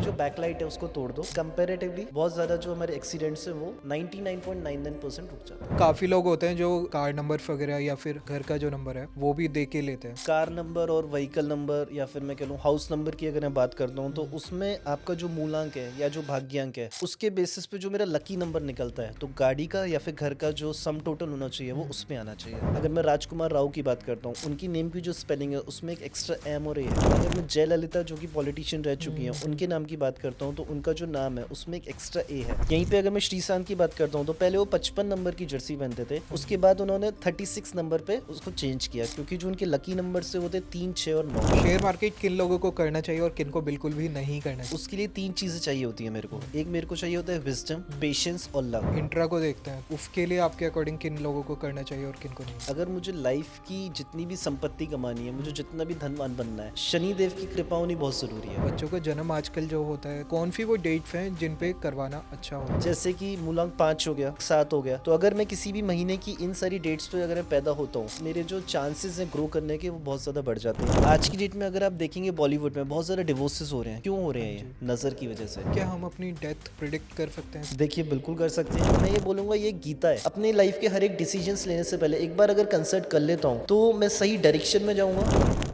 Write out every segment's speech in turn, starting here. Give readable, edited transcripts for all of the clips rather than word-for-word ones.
जो बैकलाइट है उसको तोड़ दो, कंपैरेटिवली बहुत ज़्यादा जो हमारे एक्सीडेंट्स है वो 99.99% रुक जाता है। काफ़ी लोग होते हैं जो कार नंबर वगैरह या फिर घर का जो नंबर है वो भी दे के लेते हैं। कार नंबर और व्हीकल नंबर या फिर मैं कह लूँ हाउस नंबर की अगर मैं बात करता हूँ तो उसमें आपका जो मूलांक है या जो भाग्यांक है उसके बेसिस पे जो मेरा लकी नंबर निकलता है, तो गाड़ी का या फिर घर का जो सम टोटल होना चाहिए वो उसमें आना चाहिए। अगर मैं राजकुमार राव की बात करता हूँ, उनकी नेम की जो स्पेलिंग है उसमें एक एक्स्ट्रा एम और ए है। अगर मैं जयललिता जो कि पॉलिटिशियन रह चुकी हैं उनके नाम की बात करता हूँ तो उनका जो नाम है उसमें एक एक्स्ट्रा ए है। यहीं पे अगर मैं श्रीशांत की बात करता हूँ तो पहले वो 55 नंबर की जर्सी पहनते थे, उसके बाद उन्होंने 36 नंबर पे उसको चेंज किया क्योंकि जो उनके लकी नंबर से वो थे 3, 6 और 9। शेयर मार्केट किन लोगों को करना चाहिए और किन को बिल्कुल भी नहीं करना चाहिए? उसके लिए 3 चीजें चाहिए होती है मेरे को। एक मेरे को चाहिए होता है विजडम, पेशेंस और लक। इंट्रा को देखते हैं, उसके लिए आपके अकॉर्डिंग किन लोगों को करना चाहिए और किन को नहीं? अगर मुझे लाइफ की जितनी भी संपत्ति कमानी है, मुझे जितना भी धनवान बनना है, शनि देव की कृपा होनी बहुत जरूरी है। बच्चों का जन्म आजकल जो होता है, कौन सी वो डेट्स हैं जिन पे करवाना अच्छा हो? जैसे कि मूलांक 5 हो गया, 7 हो गया, तो अगर मैं किसी भी महीने की इन सारी डेट्स पे अगर मैं पैदा होता हूँ, मेरे जो चांसेस हैं ग्रो करने के वो बहुत ज़्यादा बढ़ जाते हैं। आज की डेट में अगर आप देखेंगे बॉलीवुड में बहुत ज़्यादा डिवोर्सेस हो रहे हैं। क्यों हो रहे हैं? ये नज़र की वजह से। क्या हम अपनी डेथ प्रिडिक्ट कर सकते हैं? देखिए बिल्कुल कर सकते हैं। मैं ये बोलूँगा ये गीता है। अपने लाइफ के हर एक डिसीजंस लेने से पहले एक बार अगर कंसल्ट कर लेता हूँ तो मैं सही डायरेक्शन में जाऊँगा।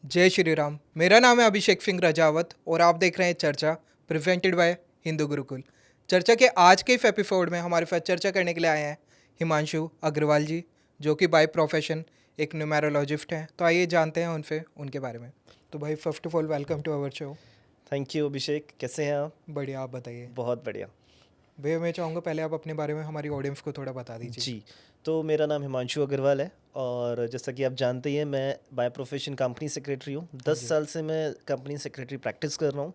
जय श्री राम। मेरा नाम है अभिषेक सिंह रजावत और आप देख रहे हैं चर्चा प्रेजेंटेड बाय हिंदू गुरुकुल। चर्चा के आज के इस एपिसोड में हमारे साथ चर्चा करने के लिए आए हैं हिमांशु अग्रवाल जी, जो कि बाय प्रोफेशन एक न्यूमेरोलॉजिस्ट हैं। तो आइए जानते हैं उनसे उनके बारे में। तो भाई first of all welcome to our show. Thank you Abhishek, कैसे हैं आप? बढ़िया, आप बताइए। बहुत बढ़िया। भैया मैं चाहूँगा पहले आप अपने बारे में हमारी ऑडियंस को थोड़ा बता दीजिए। जी, तो मेरा नाम हिमांशु अग्रवाल है और जैसा कि आप जानते ही हैं मैं बाय प्रोफेशन कंपनी सेक्रेटरी हूँ। 10 साल से मैं कंपनी सेक्रेटरी प्रैक्टिस कर रहा हूँ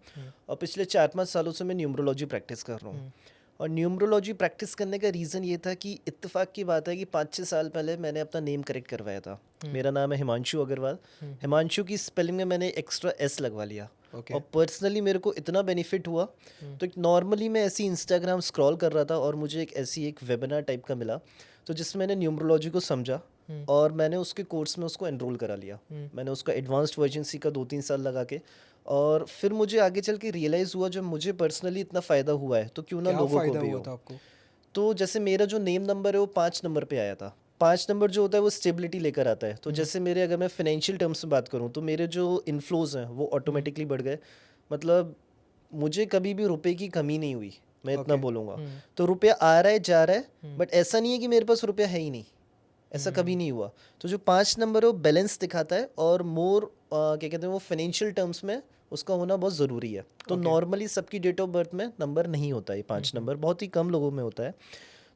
और पिछले 4-5 सालों से मैं न्यूमरोलॉजी प्रैक्टिस कर रहा हूँ। और न्यूमरोलॉजी प्रैक्टिस करने का रीज़न ये था कि इत्तेफाक की बात है कि 5-6 साल पहले मैंने अपना नेम करेक्ट करवाया था। मेरा नाम है हिमांशु अग्रवाल। हिमांशु की स्पेलिंग में मैंने एक्स्ट्रा एस लगवा लिया। और पर्सनली मेरे को इतना बेनिफिट हुआ, तो नॉर्मली मैं ऐसी इंस्टाग्राम स्क्रॉल कर रहा था और मुझे एक ऐसी एक वेबिनार टाइप का मिला, तो जिसमें मैंने न्यूमरोलॉजी को समझा और मैंने उसके कोर्स में उसको एनरोल करा लिया। मैंने उसका एडवांस्ड वर्जन सीखा 2-3 साल लगा के, और फिर मुझे आगे चल के रियलाइज़ हुआ जब मुझे पर्सनली इतना फ़ायदा हुआ है तो क्यों ना क्या लोगों को फ़ायदा भी हुआ हो। था आपको? तो जैसे मेरा जो नेम नंबर है वो 5 नंबर पे आया था। 5 नंबर जो होता है वो स्टेबिलिटी लेकर आता है। तो जैसे मेरे अगर मैं फाइनेंशियल टर्म्स में बात करूँ तो मेरे जो इन्फ्लोज हैं वो ऑटोमेटिकली बढ़ गए। मतलब मुझे कभी भी रुपए की कमी नहीं हुई, मैं इतना बोलूँगा। तो रुपया आ रहा है जा रहा है, बट ऐसा नहीं है कि मेरे पास रुपया है ही नहीं, ऐसा कभी नहीं हुआ। तो जो 5 नंबर है वो बैलेंस दिखाता है और मोर क्या कहते हैं वो फाइनेंशियल टर्म्स में उसका होना बहुत ज़रूरी है। तो नॉर्मली सबकी डेट ऑफ बर्थ में नंबर नहीं होता है 5 नंबर, बहुत ही कम लोगों में होता है।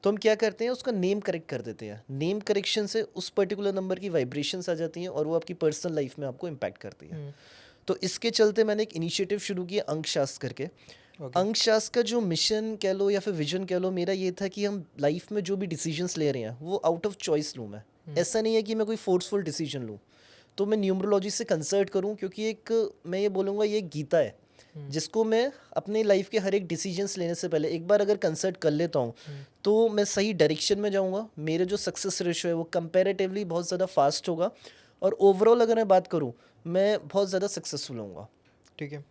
तो हम क्या करते हैं उसका नेम करेक्ट कर देते हैं। नेम करेक्शन से उस पर्टिकुलर नंबर की वाइब्रेशंस आ जाती हैं और वो आपकी पर्सनल लाइफ में आपको इम्पैक्ट करती है। तो इसके चलते मैंने एक इनिशिएटिव शुरू किया अंकशास्त्र करके। अंकशास्त्र का जो मिशन कह लो या फिर विजन कह लो, मेरा ये था कि हम लाइफ में जो भी डिसीजंस ले रहे हैं वो आउट ऑफ चॉइस लूँ मैं। ऐसा नहीं है कि मैं कोई फोर्सफुल डिसीजन लूँ। तो मैं न्यूमरोलॉजी से कंसल्ट करूँ क्योंकि एक मैं ये बोलूँगा ये एक गीता है जिसको मैं अपने लाइफ के हर एक डिसीजंस लेने से पहले एक बार अगर कंसल्ट कर लेता हूँ तो मैं सही डायरेक्शन में जाऊँगा। मेरे जो सक्सेस रेशो है वो कंपैरेटिवली बहुत ज़्यादा फास्ट होगा और ओवरऑल अगर मैं बात करूँ मैं बहुत ज़्यादा सक्सेसफुल होऊंगा। ठीक है,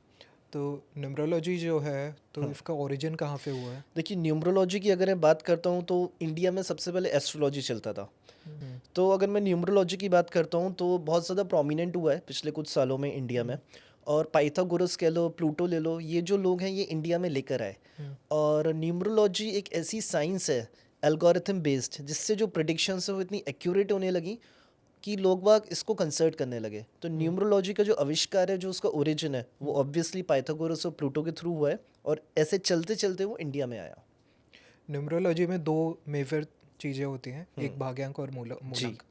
तो न्यूमरोलॉजी जो है तो इसका ओरिजिन कहाँ से हुआ है? देखिए न्यूमरोलॉजी की अगर मैं बात करता हूँ तो इंडिया में सबसे पहले एस्ट्रोलॉजी चलता था। तो अगर मैं न्यूमरोलॉजी की बात करता हूँ तो बहुत ज़्यादा प्रोमिनेंट हुआ है पिछले कुछ सालों में इंडिया में। और पाइथागोरस कह लो, प्लूटो ले लो, ये जो लोग हैं ये इंडिया में लेकर आए। और न्यूमरोलॉजी एक ऐसी साइंस है एल्गोरिथम बेस्ड जिससे जो प्रिडिक्शंस है वो इतनी एक्यूरेट होने लगी कि लोग बाग इसको कंसल्ट करने लगे। तो न्यूमरोलॉजी का जो आविष्कार है, जो उसका ओरिजिन है, वो ऑब्वियसली पाइथागोरस और प्लूटो के थ्रू हुआ है और ऐसे चलते चलते वो इंडिया में आया। न्यूमरोलॉजी में दो मेजर चीज़ें होती हैं, एक भाग्यांक और मूलांक।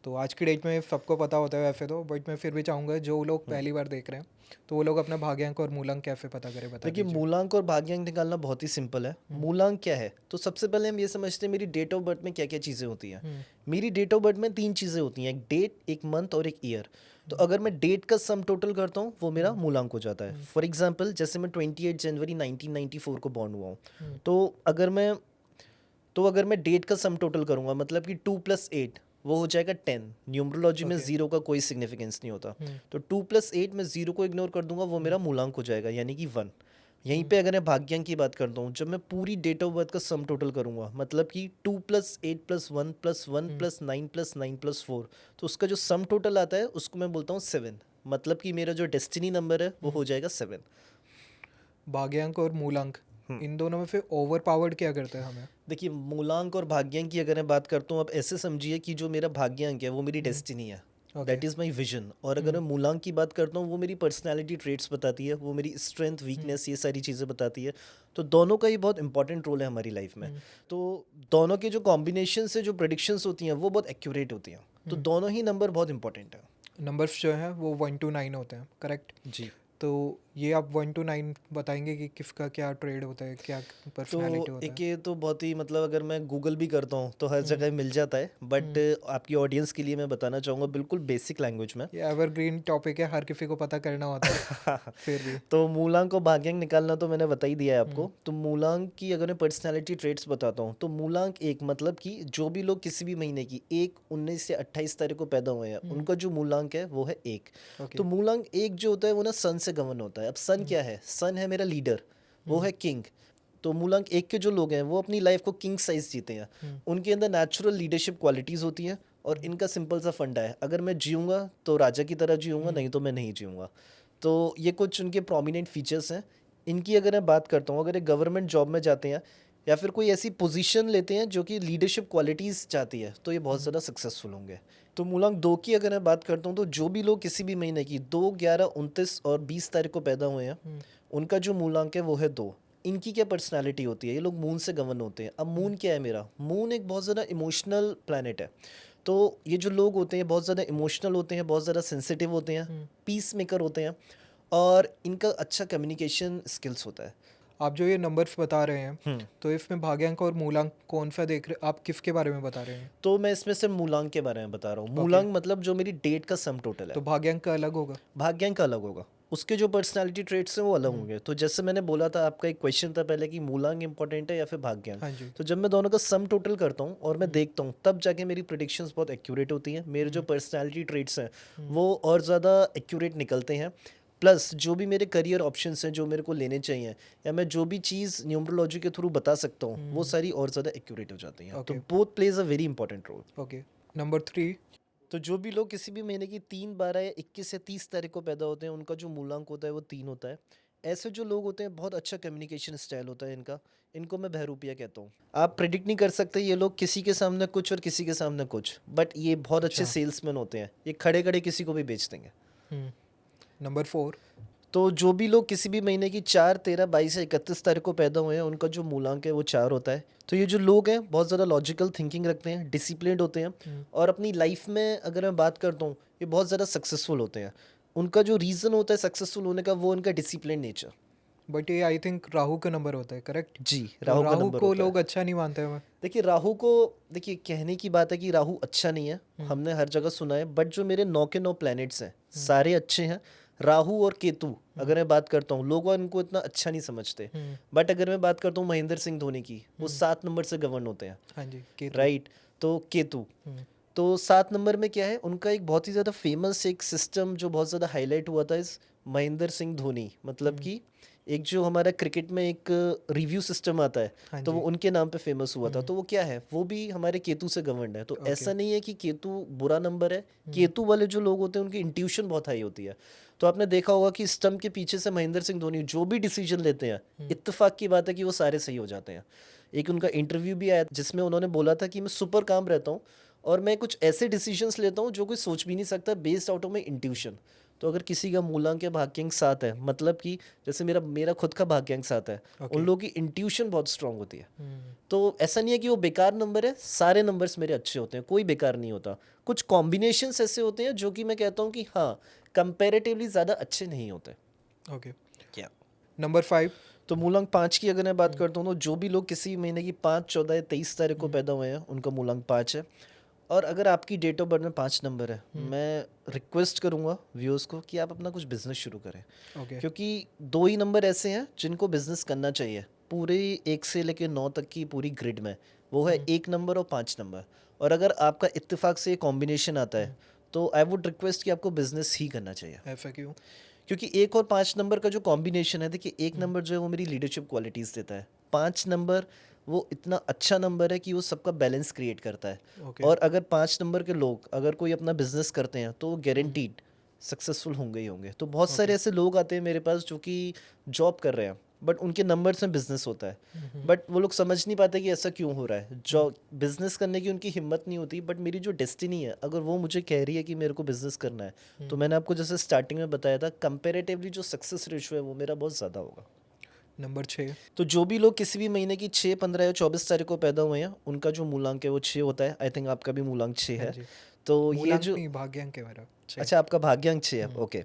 तो आज की डेट में सबको पता होता है वैसे तो, बट मैं फिर भी चाहूँगा जो लोग पहली बार देख रहे हैं तो वो लोग अपना भाग्यांक और मूलांक कैसे पता करें, बता देखिए दीजिए। मूलांक और भाग्यांक निकालना बहुत ही सिंपल है। मूलांक क्या है? तो सबसे पहले हम ये समझते हैं मेरी डेट ऑफ बर्थ में क्या क्या चीज़ें होती हैं। मेरी डेट ऑफ बर्थ में 3 चीज़ें होती हैं, एक डेट, एक मंथ और एक ईयर। तो अगर मैं डेट का सम टोटल करता हूँ वो मेरा मूलांक हो जाता है। फॉर एग्जाम्पल जैसे मैं 28 जनवरी 1994 को बॉर्न हुआ हूँ, तो अगर मैं तो अगर मैं डेट का सम टोटल करूँगा मतलब कि 2+8 वो हो जाएगा 10। न्यूमरोलॉजी में Okay. ज़ीरो का कोई सिग्निफिकेंस नहीं होता। हम्म, तो 2+8 में ज़ीरो को इग्नोर कर दूंगा, वो मेरा मूलांक हो जाएगा यानी कि 1। यहीं पे अगर मैं भाग्यांक की बात करता हूँ, जब मैं पूरी डेट ऑफ बर्थ का सम टोटल करूँगा मतलब कि 2+8+1+1+9+9+4, तो उसका जो सम टोटल आता है उसको मैं बोलता हूँ 7। मतलब कि मेरा जो डेस्टिनी नंबर है वो हो जाएगा 7। भाग्यांक और मूलांक, इन दोनों में फिर ओवर पावर्ड क्या करता है हमें? देखिए, मूलांक और भाग्यांक की अगर मैं बात करता हूँ, आप ऐसे समझिए कि जो मेरा भाग्यांक है वो मेरी डेस्टिनी है, Okay. That is my vision. और अगर मैं मूलांक की बात करता हूँ, वो मेरी पर्सनैलिटी ट्रेट्स बताती है, वो मेरी स्ट्रेंथ वीकनेस ये सारी चीज़ें बताती है। तो दोनों का ही बहुत इंपॉर्टेंट रोल है हमारी लाइफ में। तो दोनों के जो कॉम्बिनेशन से जो प्रेडिक्शंस होती हैं वो बहुत एक्यूरेट होती हैं। तो दोनों ही नंबर बहुत इंपॉर्टेंट है। नंबर्स जो हैं वो 1 to 9 होते हैं, करेक्ट? जी। तो ये आप 1 to 9 बताएंगे कि किसका क्या ट्रेड होता है, क्या तो पर्सनालिटी होता एक है? ये तो बहुत ही मतलब अगर मैं गूगल भी करता हूँ तो हर जगह मिल जाता है, बट आपकी ऑडियंस के लिए मैं बताना चाहूँगा बिल्कुल बेसिक लैंग्वेज में। ये एवरग्रीन टॉपिक है, हर किसी को पता करना होता है फिर भी। तो मूलांक और भाग्यांक निकालना तो मैंने बता ही दिया है आपको। तो मूलांक की अगर मैं पर्सनालिटी ट्रेट्स बताता हूँ, तो मूलांक एक मतलब कि जो भी लोग किसी भी महीने की 1, 19 या 28 तारीख को पैदा हुए हैं उनका जो मूलांक है वो है 1। ओके। तो मूलांक 1 जो होता है वो ना सन से गवर्न होता है। अब सन क्या है? सन है मेरा लीडर, वो है किंग। तो मूलांक 1 के जो लोग हैं वो अपनी लाइफ को किंग साइज जीते हैं। उनके अंदर नेचुरल लीडरशिप क्वालिटीज़ होती हैं और इनका सिंपल सा फंडा है, अगर मैं जीऊँगा तो राजा की तरह जीऊँगा, नहीं तो मैं नहीं जीऊँगा। तो ये कुछ उनके प्रोमिनेंट फीचर्स हैं। इनकी अगर मैं बात करता हूँ, अगर ये गवर्नमेंट जॉब में जाते हैं या फिर कोई ऐसी पोजीशन लेते हैं जो कि लीडरशिप क्वालिटीज़ चाहती है, तो ये बहुत ज़्यादा सक्सेसफुल होंगे। तो मूलांक 2 की अगर मैं बात करता हूँ, तो जो भी लोग किसी भी महीने की 2, 11, 29 और 20 तारीख को पैदा हुए हैं, उनका जो मूलांक है वो है 2। इनकी क्या पर्सनालिटी होती है? ये लोग मून से गवर्न होते हैं। अब मून क्या है मेरा? मून एक बहुत ज़्यादा इमोशनल प्लैनेट है। तो ये जो लोग होते हैं बहुत ज़्यादा इमोशनल होते हैं, बहुत ज़्यादा सेंसिटिव होते हैं, पीस मेकर होते हैं और इनका अच्छा कम्युनिकेशन स्किल्स होता है। आप जो ये नंबर्स बता रहे हैं, तो इसमें भाग्यांक और मूलांक कौन सा देख रहे, आप किसके बारे में बता रहे हैं? तो मैं इसमें से मूलांक के बारे में बता रहा हूँ। मूलांक मतलब जो मेरी डेट का सम टोटल है। तो भाग्यांक का अलग होगा? भाग्यांक अलग होगा, उसके जो पर्सनालिटी ट्रेट्स हैं वो अलग होंगे। तो जैसे मैंने बोला था, आपका एक क्वेश्चन था पहले कि मूलांक इंपॉर्टेंट है या फिर भाग्यांक। हाँ जी। तो जब मैं दोनों का सम टोटल करता हूँ और मैं देखता हूँ, तब जाके मेरी प्रिडिक्शंस बहुत एक्यूरेट होती हैं। मेरे जो पर्सनालिटी ट्रेट्स हैं वो और ज़्यादा एक्यूरेट निकलते हैं। प्लस जो भी मेरे करियर ऑप्शंस हैं जो मेरे को लेने चाहिए, या मैं जो भी चीज़ न्यूमरोलॉजी के थ्रू बता सकता हूँ, वो सारी और ज़्यादा एक्यूरेट हो जाती हैं। तो Okay. Both plays a very important role. Okay. Number 3। तो जो भी लोग किसी भी महीने की 3, 12 या 21 या 30 तारीख को पैदा होते हैं, उनका जो मूलांक होता है वो 3 होता है। ऐसे जो लोग होते हैं बहुत अच्छा कम्युनिकेशन स्टाइल होता है इनका। इनको मैं बहरूपिया कहता हूँ। आप प्रिडिक्ट नहीं कर सकते, ये लोग किसी के सामने कुछ और किसी के सामने कुछ, बट ये बहुत अच्छे सेल्समैन होते हैं। ये खड़े खड़े किसी को भी बेच देंगे। नंबर 4। तो जो भी लोग किसी भी महीने की 4, 13, 22 या 31 तारीख को पैदा हुए हैं, उनका जो मूलांक है वो 4 होता है। तो ये जो लोग हैं बहुत ज़्यादा लॉजिकल थिंकिंग रखते हैं, डिसिप्लिन्ड होते हैं और अपनी लाइफ में अगर मैं बात करता हूँ, ये बहुत ज़्यादा सक्सेसफुल होते हैं। उनका जो रीज़न होता है सक्सेसफुल होने का, वो उनका डिसिप्लिन नेचर। बट ये आई थिंक राहु का नंबर होता है, करेक्ट? जी, तो राहु का राहु नंबर को होता है। लोग अच्छा नहीं मानते हैं। देखिए, राहु को, देखिए कहने की बात है कि राहु अच्छा नहीं है, हमने हर जगह सुना है, बट जो मेरे 9 के 9 प्लैनेट्स हैं सारे अच्छे हैं। राहु और केतु अगर मैं बात करता हूँ, लोग इनको इतना अच्छा नहीं समझते, बट अगर मैं बात करता हूँ महेंद्र सिंह धोनी की, वो 7 नंबर से गवर्न होते हैं। हाँ जी, केतु। राइट। तो केतु, तो 7 नंबर में क्या है, उनका एक बहुत ही ज़्यादा फेमस एक सिस्टम जो बहुत ज़्यादा हाईलाइट हुआ था इस महेंद्र सिंह धोनी, मतलब कि एक जो हमारा क्रिकेट में एक रिव्यू सिस्टम आता है, हाँ तो वो जी। उनके नाम पे फेमस हुआ था। तो वो क्या है, वो भी हमारे केतु से गवर्नड है। तो ऐसा नहीं है कि केतु बुरा नंबर है। केतु वाले जो लोग होते हैं उनकी इंट्यूशन बहुत हाई होती है। तो आपने देखा होगा कि स्टंप के पीछे से महेंद्र सिंह धोनी जो भी डिसीजन लेते हैं, इत्तेफाक की बात है कि वो सारे सही हो जाते हैं। एक उनका इंटरव्यू भी आया जिसमें उन्होंने बोला था कि मैं सुपर काम रहता हूँ और मैं कुछ ऐसे डिसीजंस लेता हूँ जो कोई सोच भी नहीं सकता, based out of my intuition. तो अगर किसी का मूलांक या भाग्यांक 7 है, मतलब कि जैसे मेरा मेरा खुद का भाग्यांक 7 है, उन लोगों की इंट्यूशन बहुत स्ट्रांग होती है। तो ऐसा नहीं है कि वो बेकार नंबर है, सारे नंबर्स मेरे अच्छे होते हैं, कोई बेकार नहीं होता। कुछ कॉम्बिनेशंस ऐसे होते हैं जो कि मैं कहता हूँ कि हाँ, कंपैरेटिवली ज़्यादा अच्छे नहीं होते। ओके। क्या? नंबर 5। तो मूलांक 5 की अगर मैं बात करता हूँ, तो जो भी लोग किसी महीने की 5, 14 या 23 तारीख को पैदा हुए हैं, उनका मूलांक 5 है। और अगर आपकी डेट ऑफ बर्थ में 5 नंबर है, मैं रिक्वेस्ट करूँगा व्यूअर्स को कि आप अपना कुछ बिजनेस शुरू करें, ओके। क्योंकि 2 ही नंबर ऐसे हैं जिनको बिजनेस करना चाहिए। पूरे 1 से लेके 9 तक की पूरी ग्रिड में, वो है 1 नंबर और 5 नंबर। और अगर आपका इत्तेफाक से ये कॉम्बिनेशन आता है तो आई वुड रिक्वेस्ट कि आपको बिजनेस ही करना चाहिए, ऐसा क्यों? क्योंकि 1 और 5 नंबर का जो कॉम्बिनेशन है, देखिए 1 नंबर जो है वो मेरी लीडरशिप क्वालिटीज़ देता है, 5 नंबर वो इतना अच्छा नंबर है कि वो सबका बैलेंस क्रिएट करता है। ओके। और अगर 5 नंबर के लोग अगर कोई अपना बिजनेस करते हैं तो गारंटीड सक्सेसफुल होंगे ही होंगे। तो बहुत सारे ओके। ऐसे लोग आते हैं मेरे पास जो कि जॉब कर रहे हैं बट उनके नंबर्स में बिजनेस होता है, बट वो लोग समझ नहीं पाते कि ऐसा क्यों हो रहा है। जॉब बिजनेस करने की उनकी हिम्मत नहीं होती, बट मेरी जो डेस्टिनी है अगर वो मुझे कह रही है कि मेरे को बिजनेस करना है, तो मैंने आपको जैसे स्टार्टिंग में बताया था, कंपेरेटिवली जो सक्सेस रेशियो है वो मेरा बहुत ज़्यादा होगा। नंबर 6। तो जो भी लोग किसी भी महीने की 6, 15 या 24 तारीख को पैदा हुए हैं, उनका जो मूलांक है वो 6 होता है। आई थिंक आपका भी मूलांक 6 हाँ है। जी। तो ये मूलांक जो नहीं, भाग्यांक है मेरा 6। अच्छा, आपका भाग्यांक 6 है, ओके।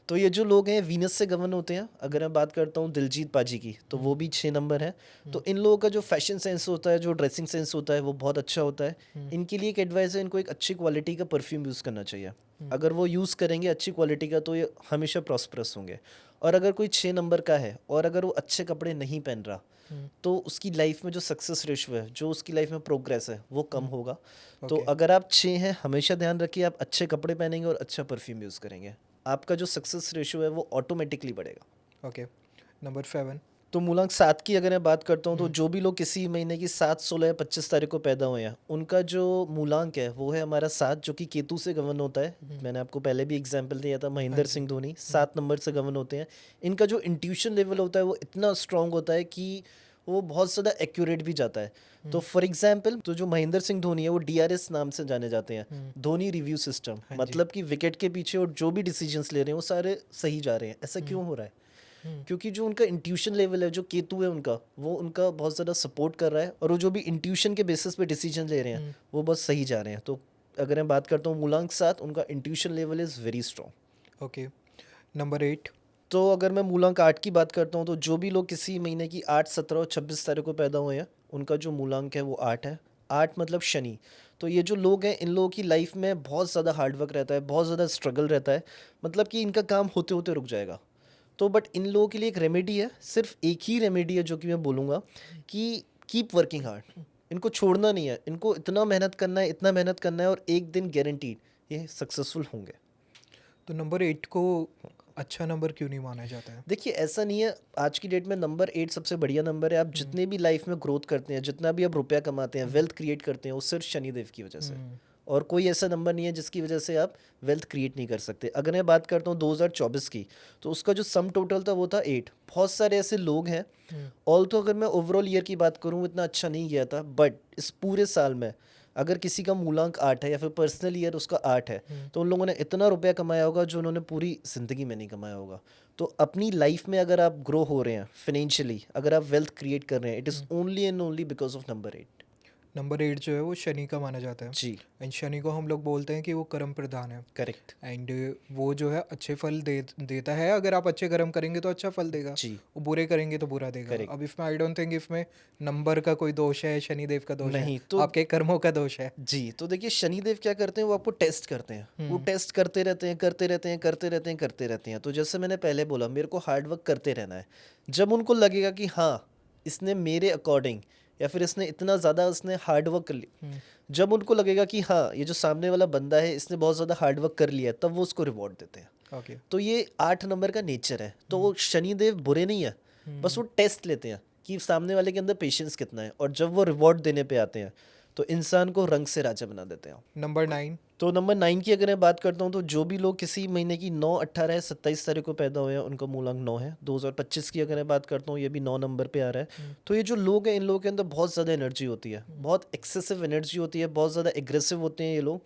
तो ये जो लोग हैं वीनस से गवर्न होते हैं। अगर मैं बात करता हूँ दिलजीत पाजी की, तो वो भी 6 नंबर है। तो इन लोगों का जो फैशन सेंस होता है, जो ड्रेसिंग सेंस होता है, वो बहुत अच्छा होता है। इनके लिए एक एडवाइस है, इनको एक अच्छी क्वालिटी का परफ्यूम यूज़ करना चाहिए। अगर वो यूज़ करेंगे अच्छी क्वालिटी का तो ये हमेशा प्रॉस्परस होंगे। और अगर कोई 6 नंबर का है और अगर वो अच्छे कपड़े नहीं पहन रहा, तो उसकी लाइफ में जो सक्सेस रेशियो है, जो उसकी लाइफ में प्रोग्रेस है, वो कम होगा। तो ओके। अगर आप 6 हैं, हमेशा ध्यान रखिए आप अच्छे कपड़े पहनेंगे और अच्छा परफ्यूम यूज़ करेंगे, आपका जो सक्सेस रेशियो है वो ऑटोमेटिकली बढ़ेगा। ओके। नंबर 7। तो मूलांक 7 की अगर मैं बात करता हूँ, तो जो भी लोग किसी महीने की 7, 16 या 25 तारीख को पैदा हुए हैं, उनका जो मूलांक है वो है हमारा 7, जो कि केतु से गवर्न होता है। मैंने आपको पहले भी एग्जाम्पल दिया था, महेंद्र सिंह धोनी 7 नंबर से गवर्न होते हैं। इनका जो इंट्यूशन लेवल होता है वो इतना स्ट्रांग होता है कि वो बहुत ज़्यादा एक्यूरेट भी जाता है। तो फॉर एग्जाम्पल, तो जो महेंद्र सिंह धोनी है वो DRS नाम से जाने जाते हैं, धोनी रिव्यू सिस्टम। हाँ जी। मतलब कि विकेट के पीछे और जो भी डिसीजंस ले रहे हैं वो सारे सही जा रहे हैं। ऐसा क्यों हो रहा है? क्योंकि जो उनका इंट्यूशन लेवल है, जो केतु है उनका, वो उनका बहुत ज़्यादा सपोर्ट कर रहा है, और वो जो भी इंट्यूशन के बेसिस पे डिसीजन ले रहे हैं वो बहुत सही जा रहे हैं। तो अगर मैं बात करता हूँ मूलांक 7, उनका intuition level is very strong. Okay. Number 8। तो अगर मैं मूलांक 8 की बात करता हूँ, तो जो भी लोग किसी महीने की 8, 17 और 26 तारीख को पैदा हुए हैं, उनका जो मूलांक है वो 8 है। 8 मतलब शनि। तो ये जो लोग हैं, इन लोगों की लाइफ में बहुत ज़्यादा हार्डवर्क रहता है, बहुत ज़्यादा स्ट्रगल रहता है, मतलब कि इनका काम होते होते रुक जाएगा। तो बट इन लोगों के लिए एक रेमेडी है, सिर्फ एक ही रेमेडी है जो कि मैं बोलूँगा कि कीप वर्किंग हार्ड। इनको छोड़ना नहीं है, इनको इतना मेहनत करना है, इतना मेहनत करना है, और एक दिन गारंटीड ये सक्सेसफुल होंगे। तो नंबर 8 को अच्छा नंबर क्यों नहीं माना जाता है? देखिए, ऐसा नहीं है, आज की डेट में नंबर 8 सबसे बढ़िया नंबर है। आप जितने भी लाइफ में ग्रोथ करते हैं, जितना भी आप रुपया कमाते हैं, वेल्थ क्रिएट करते हैं, वो सिर्फ शनिदेव की वजह से। और कोई ऐसा नंबर नहीं है जिसकी वजह से आप वेल्थ क्रिएट नहीं कर सकते। अगर मैं बात करता हूँ 2024 की, तो उसका जो सम टोटल था वो था 8। बहुत सारे ऐसे लोग हैं, ऑल तो अगर मैं ओवरऑल ईयर की बात करूँ इतना अच्छा नहीं गया था, बट इस पूरे साल में अगर किसी का मूलांक 8 है या फिर पर्सनल ईयर उसका 8 है, तो उन लोगों ने इतना रुपया कमाया होगा जो उन्होंने पूरी ज़िंदगी में नहीं कमाया होगा। तो अपनी लाइफ में अगर आप ग्रो हो रहे हैं फाइनेंशियली, अगर आप वेल्थ क्रिएट कर रहे हैं, it is only and only because of number 8। Number 8 जो है वो शनि का माना जाता है। जी, एंड शनि को हम लोग बोलते हैं कि वो कर्म प्रधान है। करेक्ट। एंड वो जो है अच्छे फल देता है। अगर आप अच्छे कर्म करेंगे तो अच्छा फल देगा, जी, वो बुरे करेंगे तो बुरा देगा। करेक्ट। अब इसमें आई डोंट थिंक इसमें नंबर का कोई दोष है, शनिदेव का दोष है, नहीं तो आपके कर्मों का दोष है। जी, तो देखिए शनिदेव क्या करते हैं, वो आपको टेस्ट करते हैं। वो टेस्ट करते रहते हैं, करते रहते हैं, करते रहते हैं, करते रहते हैं। तो जैसे मैंने पहले बोला, मेरे को हार्ड वर्क करते रहना है। जब उनको लगेगा कि हाँ, इसने मेरे अकॉर्डिंग, या फिर इसने इतना ज़्यादा इसने हार्ड वर्क कर लिया, जब उनको लगेगा कि हाँ, ये जो सामने वाला बंदा है इसने बहुत ज़्यादा हार्ड वर्क कर लिया है, तब वो उसको रिवॉर्ड देते हैं। ओके। तो ये 8 नंबर का नेचर है। तो वो शनिदेव बुरे नहीं है, बस वो टेस्ट लेते हैं कि सामने वाले के अंदर पेशेंस कितना है, और जब वो रिवॉर्ड देने पे आते हैं तो इंसान को रंग से राजा बना देते हैं। नंबर 9। तो नंबर 9 की अगर मैं बात करता हूँ, तो जो भी लोग किसी महीने की 9, 18 या 27 तारीख को पैदा हुए हैं, उनका मूलांक 9 है। 2025 की अगर मैं बात करता हूँ, ये भी 9 नंबर पे आ रहा है। तो ये जो लोग हैं, इन लोगों के अंदर बहुत ज़्यादा एनर्जी होती है, बहुत एक्सेसिव एनर्जी होती है, बहुत ज़्यादा एग्रेसिव होते हैं ये लोग।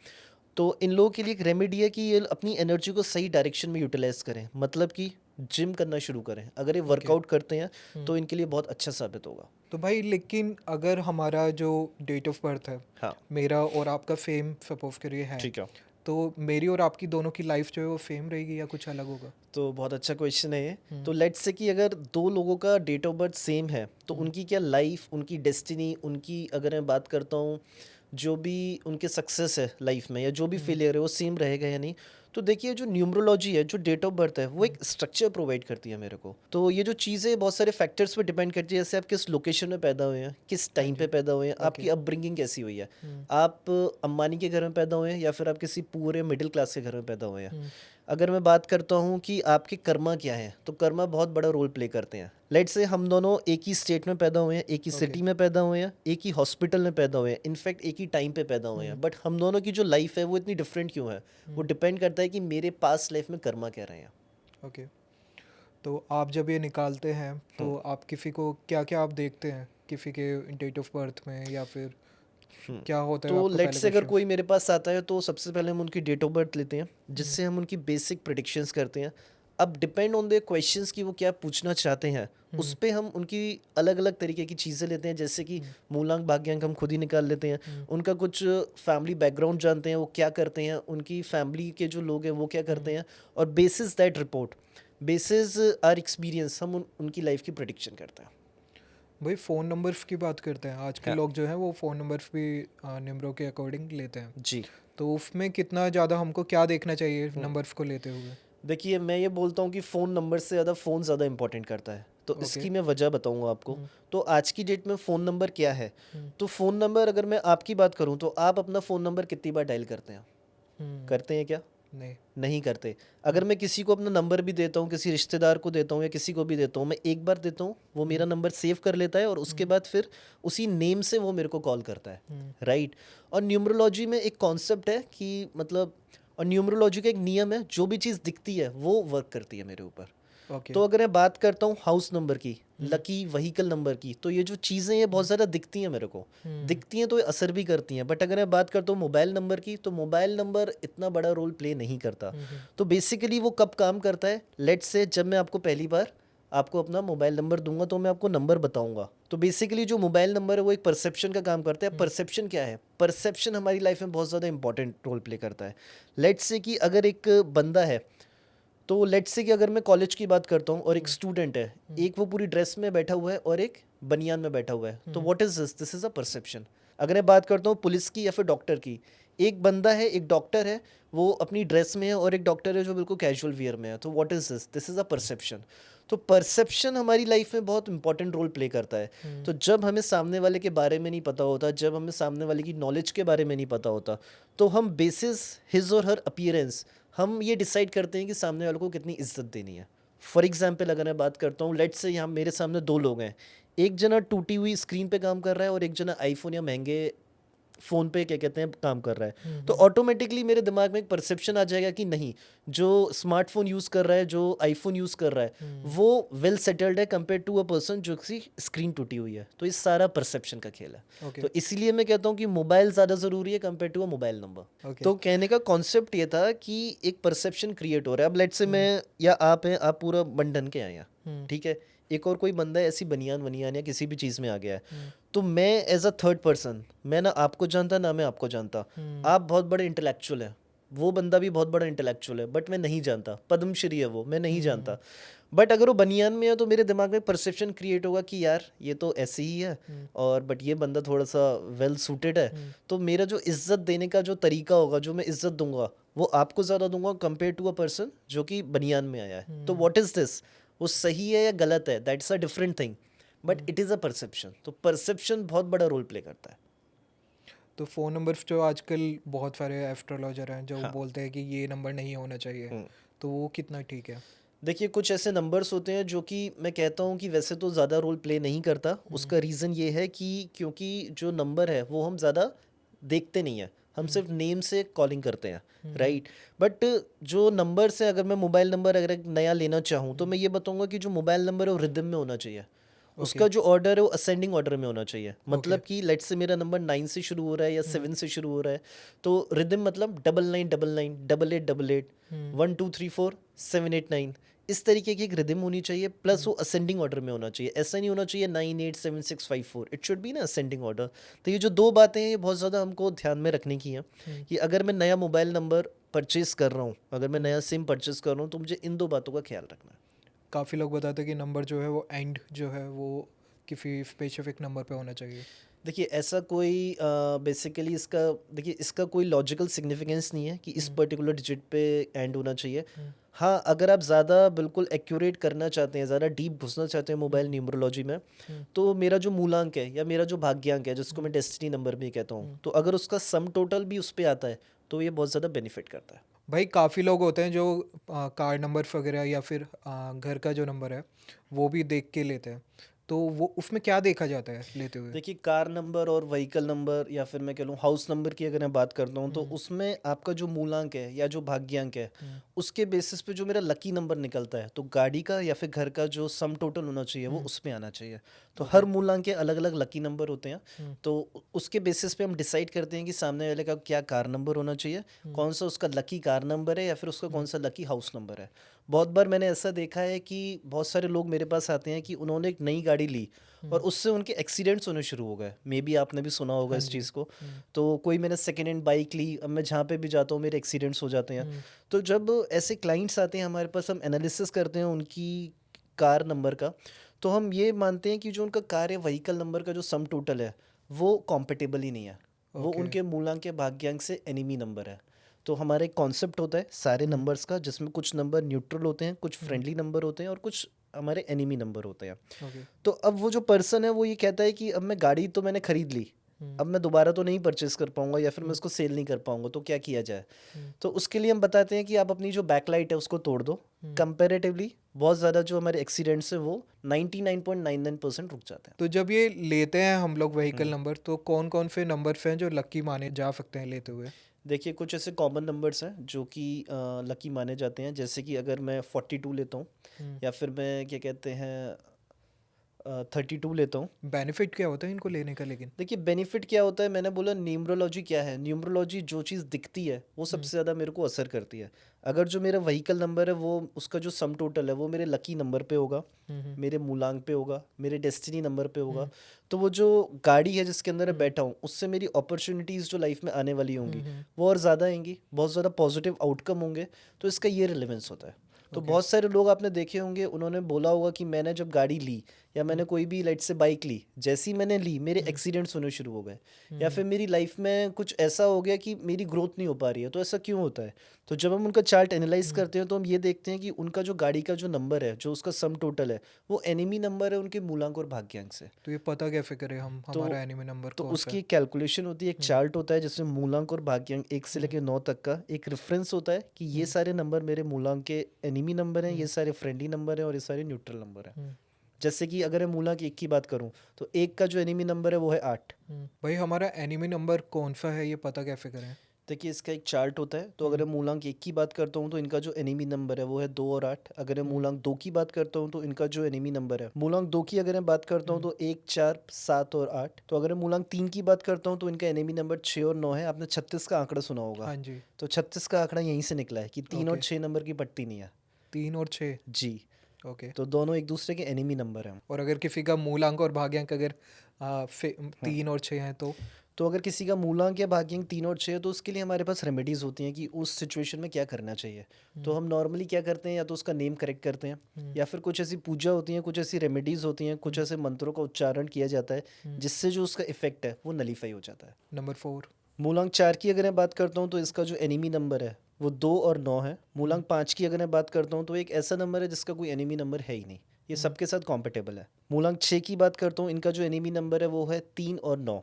तो इन लोगों के लिए एक रेमेडी है कि ये अपनी एनर्जी को सही डायरेक्शन में यूटिलाइज करें, मतलब कि जिम करना शुरू करें। अगर ये वर्कआउट करते हैं तो इनके लिए बहुत अच्छा साबित होगा। तो भाई लेकिन अगर हमारा जो डेट ऑफ बर्थ है, हाँ, मेरा और आपका फेम सपोज करिए है, ठीक है। तो मेरी और आपकी दोनों की लाइफ जो है वो सेम रहेगी या कुछ अलग होगा? तो बहुत अच्छा क्वेश्चन है ये। तो लेट्स से कि अगर दो लोगों का डेट ऑफ बर्थ सेम है, तो उनकी क्या लाइफ, उनकी डेस्टिनी, उनकी अगर मैं बात करता हूँ जो भी उनके सक्सेस है लाइफ में, या जो भी फेलियर है, वो सेम रहेगा या नहीं? तो देखिए जो न्यूमरोलॉजी है, जो डेट ऑफ बर्थ है, वो एक स्ट्रक्चर प्रोवाइड करती है मेरे को। तो ये जो चीज़ें बहुत सारे फैक्टर्स पे डिपेंड करती है, जैसे आप किस लोकेशन में पैदा हुए हैं, किस हाँ टाइम पे जी। पैदा हुए हैं, ओके। आपकी अपब्रिंगिंग कैसी हुई है। हुँ, आप अंबानी के घर में पैदा हुए हैं या फिर आप किसी पूरे मिडिल क्लास के घर में पैदा हुए हैं। हुँ, अगर मैं बात करता हूँ कि आपके कर्मा क्या हैं, तो कर्मा बहुत बड़ा रोल प्ले करते हैं। लेट्स से हम दोनों एक ही स्टेट में पैदा हुए हैं, एक ही ओके। सिटी में पैदा हुए हैं, एक ही हॉस्पिटल में पैदा हुए हैं, इनफैक्ट एक ही टाइम पे पैदा हुए हैं, बट हम दोनों की जो लाइफ है वो इतनी डिफरेंट क्यों है? वो डिपेंड करता है कि मेरे पास्ट लाइफ में कर्मा क्या रहे हैं। ओके। तो आप जब ये निकालते हैं तो आप किसी को क्या-क्या आप देखते हैं? किसी के डेट ऑफ बर्थ में या फिर क्या होता है तो आपका लेट्स पहले से अगर क्वेश्चन? कोई मेरे पास आता है तो सबसे पहले हम उनकी डेट ऑफ बर्थ लेते हैं, हुँ, जिससे हम उनकी बेसिक प्रिडिक्शंस करते हैं। अब डिपेंड ऑन द क्वेश्चंस कि वो क्या पूछना चाहते हैं, उस हुँ, पे हम उनकी अलग अलग तरीके की चीज़ें लेते हैं, जैसे कि हुँ, मूलांक भाग्यांक हम खुद ही निकाल लेते हैं। हुँ, उनका कुछ फैमिली बैकग्राउंड जानते हैं, वो क्या करते हैं, उनकी फैमिली के जो लोग हैं वो क्या करते हुँ। हैं, और basis that report, basis our experience, हम उनकी लाइफ की प्रिडिक्शन करते हैं। भाई फ़ोन नंबर्स की बात करते हैं। आजकल हाँ लोग जो हैं वो फ़ोन नंबर्स भी नंबरों के अकॉर्डिंग लेते हैं। जी। तो उसमें कितना ज़्यादा हमको क्या देखना चाहिए हम्म। नंबर्स को लेते हुए? देखिए, मैं ये बोलता हूँ कि फ़ोन नंबर से ज़्यादा फ़ोन ज़्यादा इंपॉर्टेंट करता है। तो ओके। इसकी मैं वजह बताऊँगा आपको। हुँ, तो आज की डेट में फ़ोन नंबर क्या है? हुँ, तो फ़ोन नंबर अगर मैं आपकी बात करूँ तो आप अपना फ़ोन नंबर कितनी बार डायल करते हैं? हुँ, करते हैं क्या? नहीं। नहीं करते। हुँ, अगर मैं किसी को अपना नंबर भी देता हूँ, किसी रिश्तेदार को देता हूँ या किसी को भी देता हूँ, मैं एक बार देता हूँ, वो हुँ, मेरा नंबर सेव कर लेता है और उसके हुँ, बाद फिर उसी नेम से वो मेरे को कॉल करता है, हुँ, राइट? और न्यूमरोलॉजी में एक कॉन्सेप्ट है कि मतलब, और न्यूमरोलॉजी का एक नियम है, जो भी चीज़ दिखती है वो वर्क करती है मेरे ऊपर। ओके। तो अगर मैं बात करता हूँ हाउस नंबर की, हुँ, लकी व्हीकल नंबर की, तो ये जो चीज़ें ये बहुत हुँ, ज़्यादा दिखती हैं मेरे को, हुँ, दिखती हैं तो ये असर भी करती हैं। बट अगर मैं बात करता हूँ मोबाइल नंबर की, तो मोबाइल नंबर इतना बड़ा रोल प्ले नहीं करता। हुँ, हुँ, तो बेसिकली वो कब काम करता है, लेट्स से जब मैं आपको पहली बार आपको अपना मोबाइल नंबर दूंगा तो मैं आपको नंबर बताऊंगा। तो बेसिकली जो मोबाइल नंबर है वो एक परसेप्शन का काम करता है। हुँ, परसेप्शन क्या है? परसेप्शन हमारी लाइफ में बहुत ज़्यादा इंपॉर्टेंट रोल प्ले करता है। लेट्स से कि अगर एक बंदा है, तो लेट्स से कि अगर मैं कॉलेज की बात करता हूँ और एक हुँ, स्टूडेंट है, हुँ, एक वो पूरी ड्रेस में बैठा हुआ है और एक बनियान में बैठा हुआ है, तो हुँ, what is this? This is a perception. अगर मैं बात करता हूँ पुलिस की या फिर डॉक्टर की, एक बंदा है, एक डॉक्टर है, वो अपनी ड्रेस में है, और एक डॉक्टर है जो बिल्कुल कैजुअल वियर में है, तो what is this? This is a perception. तो परसेप्शन हमारी लाइफ में बहुत इंपॉर्टेंट रोल प्ले करता है। हुँ, तो जब हमें सामने वाले के बारे में नहीं पता होता, जब हमें सामने वाले की नॉलेज के बारे में नहीं पता होता, तो हम बेसिस हिज और हर अपीयरेंस हम ये डिसाइड करते हैं कि सामने वाले को कितनी इज्जत देनी है। फॉर एग्जाम्पल अगर मैं बात करता हूँ, लेट्स से यहाँ मेरे सामने दो लोग हैं, एक जना टूटी हुई स्क्रीन पे काम कर रहा है और एक जना आईफोन या महंगे फ़ोन पे क्या कहते हैं काम कर रहा है। हुँ, तो हुँ, ऑटोमेटिकली मेरे दिमाग में एक परसेप्शन आ जाएगा कि नहीं, जो स्मार्टफोन यूज़ कर रहा है, जो आईफोन यूज़ कर रहा है, हुँ, वो वेल सेटल्ड है कंपेयर टू अ पर्सन जो कि स्क्रीन टूटी हुई है। तो ये सारा परसेप्शन का खेल है। ओके, तो इसीलिए मैं कहता हूँ कि मोबाइल ज़्यादा ज़रूरी है compare to a mobile number. Okay. तो कहने का कॉन्सेप्ट ये था कि एक परसेप्शन क्रिएट हो रहा है। अब लेट्स से हुँ, मैं या आप हैं, आप पूरा बंधन के आए हैं, हुँ, ठीक है, एक और कोई बंदा है ऐसी बनियान वनियान या किसी भी चीज़ में आ गया है, हुँ, तो मैं एज अ थर्ड पर्सन, मैं ना आपको जानता ना मैं आपको जानता। हुँ, आप बहुत बड़े इंटेलेक्चुअल हैं, वो बंदा भी बहुत बड़ा इंटेलेक्चुअल है, बट मैं नहीं जानता, पद्मश्री है वो, मैं नहीं हुँ, जानता। बट अगर वो बनियान में है तो मेरे दिमाग में परसेप्शन क्रिएट होगा कि यार ये तो ऐसे ही है, हुँ, और बट ये बंदा थोड़ा सा वेल सूटेड है। हुँ, तो मेरा जो इज्जत देने का जो तरीका होगा, जो मैं इज्जत दूंगा, वो आपको ज़्यादा दूंगा कंपेयर टू अ पर्सन जो कि बनियान में आया है। तो हुँ, व्हाट इज़ दिस? वो सही है या गलत है, that's a different thing, but hmm. It is a perception. तो परसेप्शन बहुत बड़ा रोल प्ले करता है। तो फ़ोन नंबर्स जो आजकल बहुत सारे एस्ट्रोलॉजर हैं जो हाँ। बोलते हैं कि ये नंबर नहीं होना चाहिए, हम्म। तो वो कितना ठीक है? देखिए, कुछ ऐसे नंबर्स होते हैं जो कि मैं कहता हूँ कि वैसे तो ज़्यादा रोल प्ले नहीं करता। हुँ, उसका रीज़न ये है कि क्योंकि जो नंबर है वो हम ज़्यादा देखते नहीं हैं, हम हुँ, सिर्फ नेम से कॉलिंग करते हैं, हुँ, हुँ, राइट? बट जो नंबर से, अगर मैं मोबाइल नंबर अगर एक नया लेना चाहूँ, तो हुँ, मैं ये बताऊँगा कि जो मोबाइल नंबर है वो रिदम में होना चाहिए। ओके, उसका जो ऑर्डर है वो असेंडिंग ऑर्डर में होना चाहिए। ओके, मतलब कि लेट्स से मेरा नंबर 9 से शुरू हो रहा है या हुँ, 7 से शुरू हो रहा है, तो रिदम मतलब 9999 8888 हुँ, 1234 789, इस तरीके की एक रिदम होनी चाहिए। प्लस हुँ, वो असेंडिंग ऑर्डर में होना चाहिए, ऐसा नहीं होना चाहिए 987654, इट शुड बी ना असेंडिंग ऑर्डर। तो ये जो दो बातें हैं ये बहुत ज़्यादा हमको ध्यान में रखने की हैं हुँ, कि अगर मैं नया मोबाइल नंबर परचेज कर रहा हूँ, अगर मैं हुँ। नया सिम परचेज कर रहा हूँ, तो मुझे इन दो बातों का ख्याल रखना है। काफ़ी लोग बताते हैं कि नंबर जो है वो एंड जो है वो किसी स्पेसिफिक नंबर पे होना चाहिए। देखिए ऐसा कोई बेसिकली इसका देखिए इसका कोई लॉजिकल सिग्निफिकेंस नहीं है कि इस पर्टिकुलर डिजिट पे एंड होना चाहिए। हाँ, अगर आप ज़्यादा बिल्कुल एक्यूरेट करना चाहते हैं, ज़्यादा डीप घुसना चाहते हैं मोबाइल न्यूमरोलॉजी में, तो मेरा जो मूलांक है या मेरा जो भाग्यांक है जिसको मैं डेस्टिनी नंबर भी कहता हूँ, तो अगर उसका सम टोटल भी उस पे आता है तो ये बहुत ज़्यादा बेनिफिट करता है। भाई काफ़ी लोग होते हैं जो कार्ड नंबर वगैरह या फिर घर का जो नंबर है वो भी देख के लेते हैं, तो वो उसमें क्या देखा जाता है लेते हुए? देखिए कार नंबर और व्हीकल नंबर या फिर मैं कह लूँ हाउस नंबर की अगर मैं बात करता हूँ तो उसमें आपका जो मूलांक है या जो भाग्यांक है उसके बेसिस पे जो मेरा लकी नंबर निकलता है, तो गाड़ी का या फिर घर का जो सम टोटल होना चाहिए वो उसमें आना चाहिए। तो हर मूलांक के अलग अलग लकी नंबर होते हैं, तो उसके बेसिस पे हम डिसाइड करते हैं कि सामने वाले का क्या कार नंबर होना चाहिए, कौन सा उसका लकी कार नंबर है या फिर उसका कौन सा लकी हाउस नंबर है। बहुत बार मैंने ऐसा देखा है कि बहुत सारे लोग मेरे पास आते हैं कि उन्होंने एक नई गाड़ी ली और उससे उनके एक्सीडेंट्स होने शुरू हो गए। मे बी आपने भी सुना होगा हाँ इस जी। चीज़ को। तो कोई मैंने सेकेंड हैंड बाइक ली, अब मैं जहाँ पे भी जाता हूँ मेरे एक्सीडेंट्स हो जाते हैं। तो जब ऐसे क्लाइंट्स आते हैं हमारे पास, हम एनालिसिस करते हैं उनकी कार नंबर का, तो हम ये मानते हैं कि जो उनका कार या व्हीकल नंबर का जो सम टोटल है वो कॉम्पिटेबल ही नहीं है, वो ओके। उनके मूलांक के भाग्यांक से एनिमी नंबर है। तो हमारा एक कॉन्सेप्ट होता है सारे नंबर्स का, जिसमें कुछ नंबर न्यूट्रल होते हैं, कुछ फ्रेंडली नंबर होते हैं और कुछ हमारे एनिमी नंबर होते हैं। ओके। तो अब वो जो पर्सन है वो ये कहता है कि अब मैं गाड़ी तो मैंने खरीद ली, अब मैं दोबारा तो नहीं परचेस कर पाऊंगा या फिर मैं उसको सेल नहीं कर पाऊंगा, तो क्या किया जाए। तो उसके लिए हम बताते हैं कि आप अपनी जो बैकलाइट है उसको तोड़ दो। कंपैरेटिवली बहुत ज़्यादा जो हमारे एक्सीडेंट्स है वो 99.99% रुक जाते हैं। तो जब ये लेते हैं हम लोग व्हीकल नंबर, तो कौन कौन से नंबर हैं जो लकी माने जा सकते हैं लेते हुए? देखिए कुछ ऐसे कॉमन नंबर्स हैं जो कि लकी माने जाते हैं, जैसे कि अगर मैं 42 लेता हूँ या फिर मैं क्या कहते हैं 32 लेता हूँ। बेनिफिट क्या होता है इनको लेने का लेकिन? देखिए बेनिफिट क्या होता है, मैंने बोला न्यूमरोलॉजी क्या है। न्यूमरोलॉजी जो चीज़ दिखती है वो सबसे ज़्यादा मेरे को असर करती है। अगर जो मेरा व्हीकल नंबर है वो उसका जो सम टोटल है वो मेरे लकी नंबर पे होगा, मेरे मूलांक पे होगा, मेरे डेस्टिनी नंबर पे होगा, तो वो जो गाड़ी है जिसके अंदर मैं बैठा हूँ उससे मेरी अपॉर्चुनिटीज़ जो लाइफ में आने वाली होंगी वो और ज़्यादा आएंगी, बहुत ज़्यादा पॉजिटिव आउटकम होंगे। तो इसका ये रिलेवेंस होता है। तो ओके। बहुत सारे लोग आपने देखे होंगे, उन्होंने बोला होगा कि मैंने जब गाड़ी ली या मैंने कोई भी लाइट से बाइक ली, जैसी मैंने ली मेरे एक्सीडेंट्स होने शुरू हो गए, या फिर मेरी लाइफ में कुछ ऐसा हो गया कि मेरी ग्रोथ नहीं हो पा रही है। तो ऐसा क्यों होता है? तो जब हम उनका चार्ट एनालाइज करते हैं तो हम ये देखते हैं कि उनका जो गाड़ी का जो नंबर है, जो उसका सम टोटल है, वो एनिमी नंबर है उनके मूलांक और भाग्यांक से। तो ये पता कैसे करें हम तो हमारा एनिमी नंबर तो कौन सा उसकी है? एक कैलकुलेशन होती है, एक चार्ट होता है जिसमें मूलांक और भाग्यांक 1 से लेकर 9 तक का एक रेफरेंस होता है कि ये सारे नंबर मेरे मूलांक के एनिमी नंबर हैं, ये सारे फ्रेंडली नंबर हैं और ये सारे न्यूट्रल नंबर हैं। जैसे कि अगर मैं मूलांक 1 की बात करूं तो 1 का जो एनिमी नंबर है वो है 8। भाई हमारा एनिमी नंबर कौन सा है ये पता कैसे करें? देखिए इसका एक चार्ट होता है। तो अगर मैं मूलांक 1 की बात करता हूँ तो इनका जो एनिमी नंबर है वो है 2 और 8। अगर मैं मूलांक 2 की बात करता हूँ तो इनका जो एनिमी नंबर है, मूलांक 2 की अगर मैं बात करता हूँ तो 1, 4, 7 और 8। तो अगर मैं मूलांक 3 की बात करता हूँ तो इनका एनिमी नंबर 6 और 9 है। आपने 36 का आंकड़ा सुना होगा। हाँ जी। तो 36 का आंकड़ा यहीं से निकला है कि 3 और ओके। 6 नंबर की पट्टी नहीं है। 3 और 6। जी। ओके। तो दोनों एक दूसरे के एनिमी नंबर हैं। और अगर किसी का मूलांक और भाग्यांक अगर 3 और 6 हैं तो अगर किसी का मूलांक या भाग्यांक 3 और 6 है तो उसके लिए हमारे पास रेमेडीज होती हैं कि उस सिचुएशन में क्या करना चाहिए। तो हम नॉर्मली क्या करते हैं, या तो उसका नेम करेक्ट करते हैं या फिर कुछ ऐसी पूजा होती हैं, कुछ ऐसी रेमेडीज होती हैं, कुछ ऐसे मंत्रों का उच्चारण किया जाता है जिससे जो उसका इफेक्ट है वो नलीफाई हो जाता है। नंबर 4। मूलांक 4 की अगर मैं बात करता हूँ तो इसका जो एनिमी नंबर है वो 2 और 9 है। मूलांक 5 की अगर मैं बात करता हूँ तो एक ऐसा नंबर है जिसका कोई एनिमी नंबर है ही नहीं, ये सबके साथ कॉम्पिटेबल है। मूलांक 6 की बात करता हूँ, इनका जो एनिमी नंबर है वो है 3 और 9।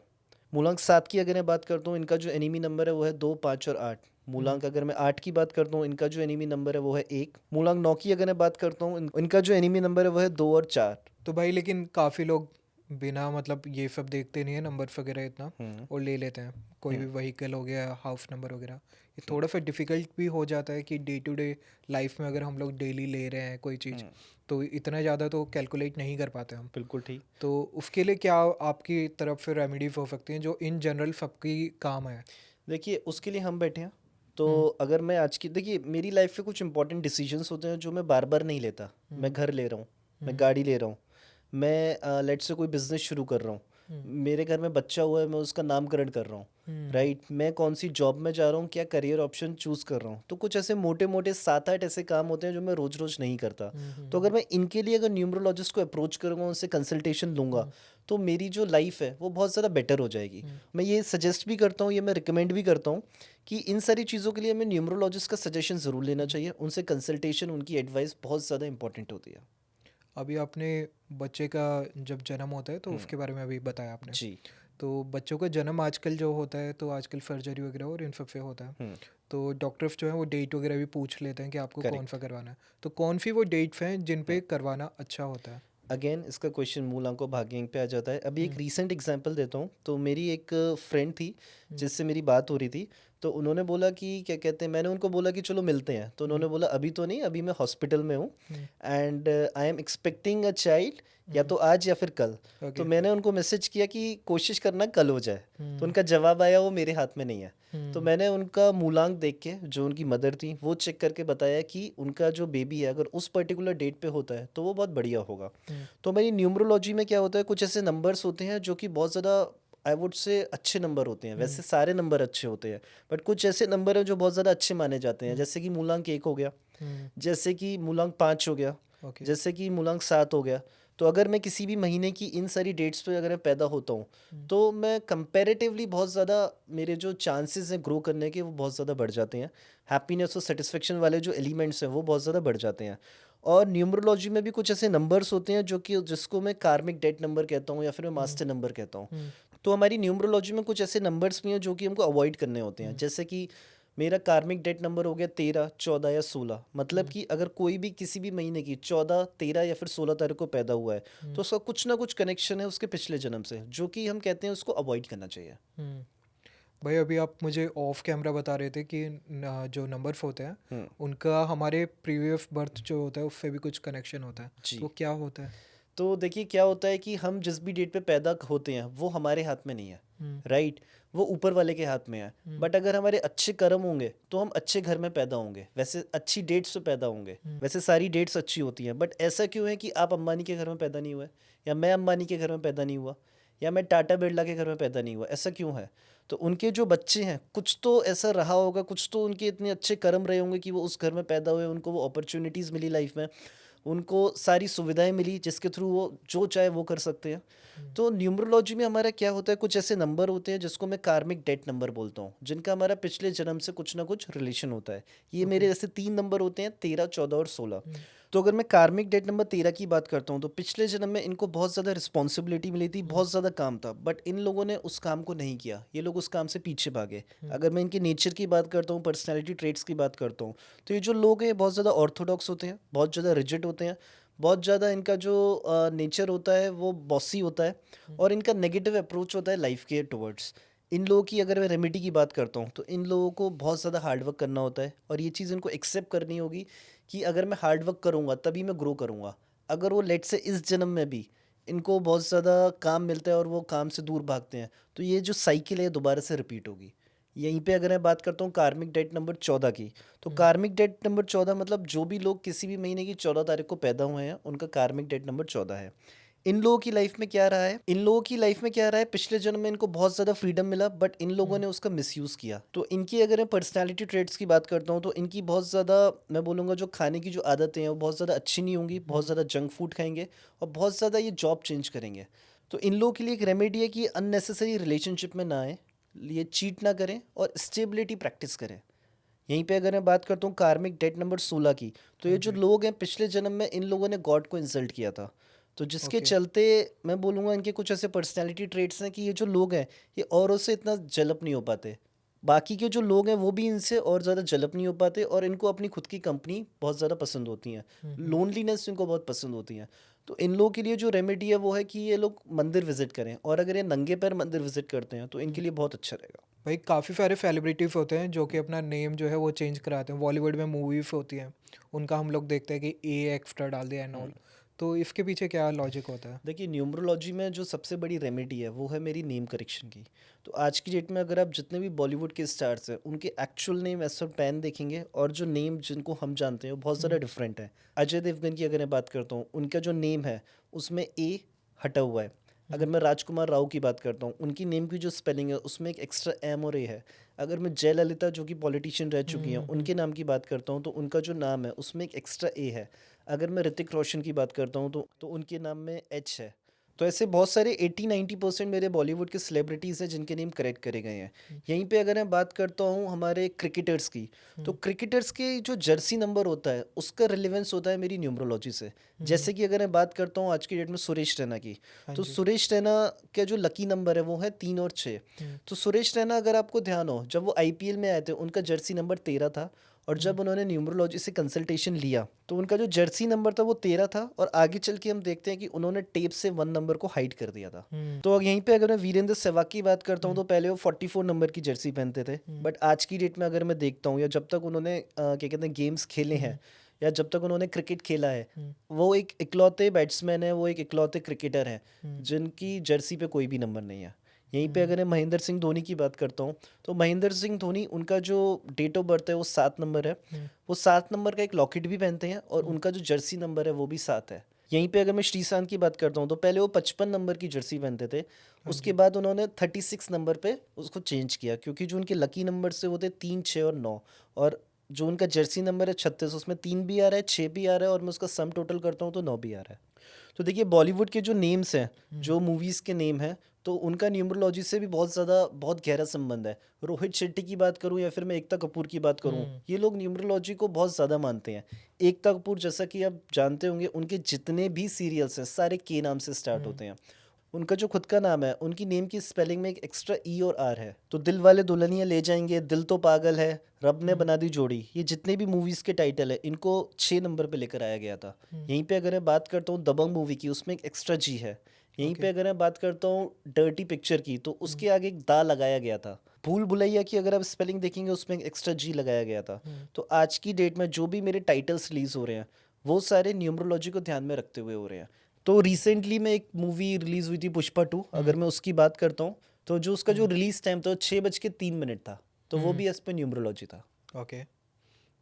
मूलांक 7 की अगर मैं बात करता हूँ, इनका जो एनिमी नंबर है वो है 2, 5 और 8। मूलांक अगर मैं 8 की बात करता हूँ, इनका जो एनिमी नंबर है वो है 1। मूलांक 9 की अगर मैं बात करता हूँ, इनका जो एनिमी नंबर है वो है 2 और 4। तो भाई लेकिन काफ़ी लोग बिना मतलब ये सब देखते नहीं है नंबर वगैरह इतना, और ले लेते हैं कोई भी व्हीकल हो गया, हाउस नंबर वगैरह। ये थोड़ा सा डिफ़िकल्ट भी हो जाता है कि डे टू डे लाइफ में अगर हम लोग डेली ले रहे हैं कोई चीज़, तो इतना ज़्यादा तो कैलकुलेट नहीं कर पाते हम। बिल्कुल ठीक। तो उसके लिए क्या आपकी तरफ से रेमेडीज हो सकती हैं जो इन जनरल सबकी काम है? देखिए उसके लिए हम बैठे हैं। तो अगर मैं आज की, देखिए मेरी लाइफ में कुछ इंपॉर्टेंट डिसीजंस होते हैं जो मैं बार बार नहीं लेता। मैं घर ले रहा हूँ, मैं गाड़ी ले रहा हूँ, मैं लेट से कोई बिजनेस शुरू कर रहा हूँ, मेरे घर में बच्चा हुआ है, मैं उसका नामकरण कर रहा हूँ, राइट, मैं कौन सी जॉब में जा रहा हूँ, क्या करियर ऑप्शन चूज़ कर रहा हूँ। तो कुछ ऐसे मोटे मोटे 7-8 ऐसे काम होते हैं जो मैं रोज़ रोज़ नहीं करता। तो अगर मैं इनके लिए अगर न्यूमरोलॉजिस्ट को अप्रोच करूँगा, उनसे कंसल्टेशन लूँगा, तो मेरी जो लाइफ है वो बहुत ज़्यादा बेटर हो जाएगी। मैं ये सजेस्ट भी करता हूँ, ये मैं रिकमेंड भी करता हूँ कि इन सारी चीज़ों के लिए हमें न्यूमरोलॉजिस्ट का सजेशन ज़रूर लेना चाहिए। उनसे कंसल्टेशन, उनकी एडवाइस बहुत ज़्यादा इंपॉर्टेंट होती है। अभी आपने बच्चे का जब जन्म होता है तो उसके बारे में अभी बताया आपने। जी। तो बच्चों का जन्म आजकल जो होता है तो आजकल सर्जरी वगैरह और इन सब से होता है। तो डॉक्टर्स जो है वो डेट वगैरह भी पूछ लेते हैं कि आपको कौन सा करेक्ट। करवाना है। तो कौन सी वो डेट्स हैं जिन पे करवाना अच्छा होता है? अगेन इसका क्वेश्चन मूल अंकों भाग्यांक पे आ जाता है। अभी एक रीसेंट एग्जांपल देता हूँ। तो मेरी एक फ्रेंड थी जिससे मेरी बात हो रही थी। तो उन्होंने बोला कि क्या कहते हैं, मैंने उनको बोला कि चलो मिलते हैं। तो उन्होंने बोला अभी तो नहीं, अभी मैं हॉस्पिटल में हूँ and I am expecting a child, या तो आज या फिर कल। तो ओके। मैंने उनको मैसेज किया कि कोशिश करना कल हो जाए। तो उनका जवाब आया वो मेरे हाथ में नहीं है। तो मैंने उनका मूलांक देख के, जो उनकी मदर थी वो चेक करके बताया कि उनका जो बेबी है अगर उस पर्टिकुलर डेट पे होता है तो वो बहुत बढ़िया होगा। तो मेरी न्यूमरोलॉजी में क्या होता है, कुछ ऐसे नंबर्स होते हैं जो कि बहुत ज़्यादा आई वुड से अच्छे नंबर होते हैं। वैसे सारे नंबर अच्छे होते हैं, बट कुछ ऐसे नंबर हैं जो बहुत ज़्यादा अच्छे माने जाते हैं। जैसे कि मूलांक 1 हो गया, जैसे कि मूलांक 5 हो गया, ओके। जैसे कि मूलांक 7 हो गया। तो अगर मैं किसी भी महीने की इन सारी डेट्स पे अगर मैं पैदा होता हूँ तो मैं कंपैरेटिवली बहुत ज़्यादा, मेरे जो चांसेस हैं ग्रो करने के वो बहुत ज़्यादा बढ़ जाते हैं। हैप्पीनेस और सेटिस्फेक्शन वाले जो एलिमेंट्स हैं वो बहुत ज़्यादा बढ़ जाते हैं। और न्यूमरोलॉजी में भी कुछ ऐसे नंबर्स होते हैं जो कि, जिसको मैं कार्मिक डेट नंबर कहता हूँ या फिर मैं मास्टर नंबर कहता हूँ। तो हमारी न्यूमरोलॉजी में कुछ ऐसे नंबर्स भी हैं जो कि हमको अवॉइड करने होते हैं। जैसे कि मेरा कार्मिक डेट नंबर हो गया 13, 14 या 16। मतलब कि अगर कोई भी किसी भी महीने की 14, 13 या फिर 16 तारीख को पैदा हुआ है तो उसका कुछ ना कुछ कनेक्शन है उसके पिछले जन्म से, जो कि हम कहते हैं उसको अवॉइड करना चाहिए। भाई अभी आप मुझे ऑफ कैमरा बता रहे थे कि जो नंबर्स होते हैं हम्म। उनका हमारे प्रीवियस बर्थ जो होता है उससे भी कुछ कनेक्शन होता है। जी। तो क्या होता है? तो देखिए क्या होता है कि हम जिस भी डेट पे पैदा होते हैं वो हमारे हाथ में नहीं है, राइट। वो ऊपर वाले के हाथ में है। बट अगर हमारे अच्छे कर्म होंगे तो हम अच्छे घर में पैदा होंगे, वैसे अच्छी डेट्स पे पैदा होंगे। वैसे सारी डेट्स अच्छी होती हैं, बट ऐसा क्यों है कि आप अंबानी के घर में पैदा नहीं हुए, या मैं अंबानी के घर में पैदा नहीं हुआ, या मैं टाटा बिरला के घर में पैदा नहीं हुआ? ऐसा क्यों है? तो उनके जो बच्चे हैं कुछ तो ऐसा रहा होगा, कुछ तो उनके इतने अच्छे कर्म रहे होंगे कि वो उस घर में पैदा हुए, उनको वो अपॉर्चुनिटीज़ मिली लाइफ में, उनको सारी सुविधाएं मिली जिसके थ्रू वो जो चाहे वो कर सकते हैं। तो न्यूमरोलॉजी में हमारा क्या होता है, कुछ ऐसे नंबर होते हैं जिसको मैं कार्मिक डेट नंबर बोलता हूँ, जिनका हमारा पिछले जन्म से कुछ ना कुछ रिलेशन होता है। ये मेरे ऐसे 3 नंबर होते हैं, 13, 14 और 16। तो अगर मैं कार्मिक डेट नंबर 13 की बात करता हूँ तो पिछले जन्म में इनको बहुत ज़्यादा रिस्पॉन्सिबिलिटी मिली थी, बहुत ज़्यादा काम था, बट इन लोगों ने उस काम को नहीं किया, ये लोग उस काम से पीछे भागे। अगर मैं इनके नेचर की बात करता हूँ, पर्सनैलिटी ट्रेट्स की बात करता हूँ, तो ये जो लोग हैं बहुत ज़्यादा ऑर्थोडॉक्स होते हैं, बहुत ज़्यादा रिजिड होते हैं, बहुत ज़्यादा इनका जो नेचर होता है वो बॉसी होता है, और इनका नेगेटिव अप्रोच होता है लाइफ के टुवर्ड्स। इन लोगों की अगर मैं रेमेडी की बात करता हूँ तो इन लोगों को बहुत ज़्यादा हार्डवर्क करना होता है, और ये चीज़ इनको एक्सेप्ट करनी होगी कि अगर मैं हार्डवर्क करूँगा तभी मैं ग्रो करूँगा। अगर वो लेट से इस जन्म में भी इनको बहुत ज़्यादा काम मिलता है और वो काम से दूर भागते हैं, तो ये जो साइकिल है दोबारा से रिपीट होगी। यहीं पे अगर मैं बात करता हूँ कार्मिक डेट नंबर 14 की, तो कार्मिक डेट नंबर 14 मतलब जो भी लोग किसी भी महीने की 14 तारीख को पैदा हुए हैं उनका कार्मिक डेट नंबर 14 है। इन लोगों की लाइफ में क्या रहा है, इन लोगों की लाइफ में क्या रहा है, पिछले जन्म में इनको बहुत ज़्यादा फ्रीडम मिला बट इन लोगों ने उसका मिसयूज़ किया। तो इनकी अगर मैं पर्सनैलिटी ट्रेट्स की बात करता हूँ तो इनकी बहुत ज़्यादा, मैं बोलूँगा जो खाने की जो आदतें हैं वो बहुत ज़्यादा अच्छी नहीं होंगी, बहुत ज़्यादा जंक फूड खाएंगे और बहुत ज़्यादा ये जॉब चेंज करेंगे। तो इन लोगों के लिए एक रेमेडी है कि अननेसेसरी रिलेशनशिप में ना आए, ये चीट ना करें और स्टेबिलिटी प्रैक्टिस करें। यहीं पे अगर मैं बात करता हूँ कार्मिक डेट नंबर 16 की, तो ये जो लोग हैं पिछले जन्म में इन लोगों ने गॉड को इंसल्ट किया था, तो जिसके ओके। चलते मैं बोलूँगा इनके कुछ ऐसे पर्सनैलिटी ट्रेट्स हैं कि ये जो लोग हैं ये औरों से इतना जलप नहीं हो पाते। बाकी के जो लोग हैं वो भी इनसे और ज़्यादा जलप नहीं हो पाते, और इनको अपनी खुद की कंपनी बहुत ज़्यादा पसंद होती हैं, लोनलीनेस इनको बहुत पसंद होती हैं। तो इन लोगों के लिए जो रेमेडी है वो है कि ये लोग मंदिर विजिट करें, और अगर ये नंगे पैर मंदिर विजिट करते हैं तो इनके लिए बहुत अच्छा रहेगा। भाई काफ़ी सारे सेलिब्रिटीज़ होते हैं जो कि अपना नेम जो है वो चेंज कराते हैं। बॉलीवुड में मूवीज़ होती हैं उनका हम लोग देखते हैं कि ए एक्स्ट्रा डाल दिया एंड ऑल। तो इसके पीछे क्या लॉजिक होता है? देखिए न्यूमरोलॉजी में जो सबसे बड़ी रेमेडी है वो है मेरी नेम करेक्शन की। तो आज की डेट में अगर आप जितने भी बॉलीवुड के स्टार्स हैं उनके actual name as per PAN देखेंगे, और जो नेम जिनको हम जानते हैं वो बहुत ज़्यादा डिफरेंट है। अजय देवगन की अगर मैं बात करता हूँ, उनका जो नेम है उसमें ए हटा हुआ है। अगर मैं राजकुमार राव की बात करता हूँ, उनकी नेम की जो स्पेलिंग है उसमें एक एक्स्ट्रा एम और ए है। अगर मैं जयललिता जो कि पॉलिटिशियन रह चुकी हैं उनके नाम की बात करता हूँ तो उनका जो नाम है उसमें एक एक्स्ट्रा ए है। अगर मैं ऋतिक रोशन की बात करता हूँ तो उनके नाम में एच है। तो ऐसे बहुत सारे 80-90% मेरे बॉलीवुड के सेलिब्रिटीज़ हैं जिनके नेम करेक्ट करे गए हैं। यहीं पे अगर मैं बात करता हूँ हमारे क्रिकेटर्स की, तो क्रिकेटर्स के जो जर्सी नंबर होता है उसका रिलेवेंस होता है मेरी न्यूमरोलॉजी से। जैसे कि अगर मैं बात करता हूँ आज की डेट में सुरेश रैना की, हाँ तो जी। सुरेश रैना का जो लकी नंबर है वो है 3 और 6। तो सुरेश रैना, अगर आपको ध्यान हो, जब वो आईपीएल में आए थे उनका जर्सी नंबर 13 था, और जब उन्होंने न्यूमरोलॉजी से कंसल्टेशन लिया तो उनका जो जर्सी नंबर था वो 13 था, और आगे चल के हम देखते हैं कि उन्होंने टेप से 1 नंबर को हाइड कर दिया था। तो अब यहीं पे अगर मैं वीरेंद्र सहवाग की बात करता हूँ तो पहले वो 44 नंबर की जर्सी पहनते थे, बट आज की डेट में अगर मैं देखता हूँ, या जब तक उन्होंने क्या कहते हैं गेम्स खेले हैं, या जब तक उन्होंने क्रिकेट खेला है, वो एक इकलौते बैट्समैन है, वो एक इकलौते क्रिकेटर हैं जिनकी जर्सी पे कोई भी नंबर नहीं है। यहीं पे अगर मैं महेंद्र सिंह धोनी की बात करता हूँ, तो महेंद्र सिंह धोनी, उनका जो डेट ऑफ बर्थ है वो 7 नंबर है। वो 7 नंबर का एक लॉकेट भी पहनते हैं, और उनका जो जर्सी नंबर है वो भी 7 है। यहीं पे अगर मैं श्रीशांत की बात करता हूँ तो पहले वो 55 नंबर की जर्सी पहनते थे, उसके बाद उन्होंने 36 नंबर पे उसको चेंज किया, क्योंकि जो उनके लकी नंबर से वो थे 3, 6 और 9, और जो उनका जर्सी नंबर है 36, उसमें 3 भी आ रहा है, 6 भी आ रहा है, और मैं उसका सम टोटल करता हूँ तो 9 भी आ रहा है। तो देखिए बॉलीवुड के जो नेम्स हैं, जो मूवीज़ के नेम हैं, तो उनका न्यूमरोलॉजी से भी बहुत गहरा संबंध है। रोहित शेट्टी की बात करूं या फिर मैं एकता कपूर की बात करूं, ये लोग न्यूमरोलॉजी को बहुत ज़्यादा मानते हैं। एकता कपूर, जैसा कि आप जानते होंगे, उनके जितने भी सीरियल्स हैं सारे के नाम से स्टार्ट होते हैं। उनका जो खुद का नाम है, उनकी नेम की स्पेलिंग में एक एक्स्ट्रा ई और आर है। तो दिल वाले दुल्हनिया ले जाएंगे, दिल तो पागल है, रब ने बना दी जोड़ी, ये जितने भी मूवीज़ के टाइटल है इनको 6 नंबर पे लेकर आया गया था। यहीं पे अगर मैं बात करता हूँ दबंग मूवी की, उसमें एक एक्स्ट्रा जी है। यहीं पे अगर मैं बात करता हूँ डर्टी पिक्चर की, तो उसके आगे एक दा लगाया गया था। भूल भुलैया की अगर आप स्पेलिंग देखेंगे उसमें एक एक्स्ट्रा जी लगाया गया था। तो आज की डेट में जो भी मेरे टाइटल्स रिलीज हो रहे हैं वो सारे न्यूमरोलॉजी को ध्यान में रखते हुए हो रहे हैं। तो रिसेंटली में एक मूवी रिलीज हुई थी पुष्पा 2, अगर मैं उसकी बात करता हूँ, तो जो उसका जो रिलीज टाइम था 6:03 था, तो वो भी एज पर न्यूमरोलॉजी था। ओके,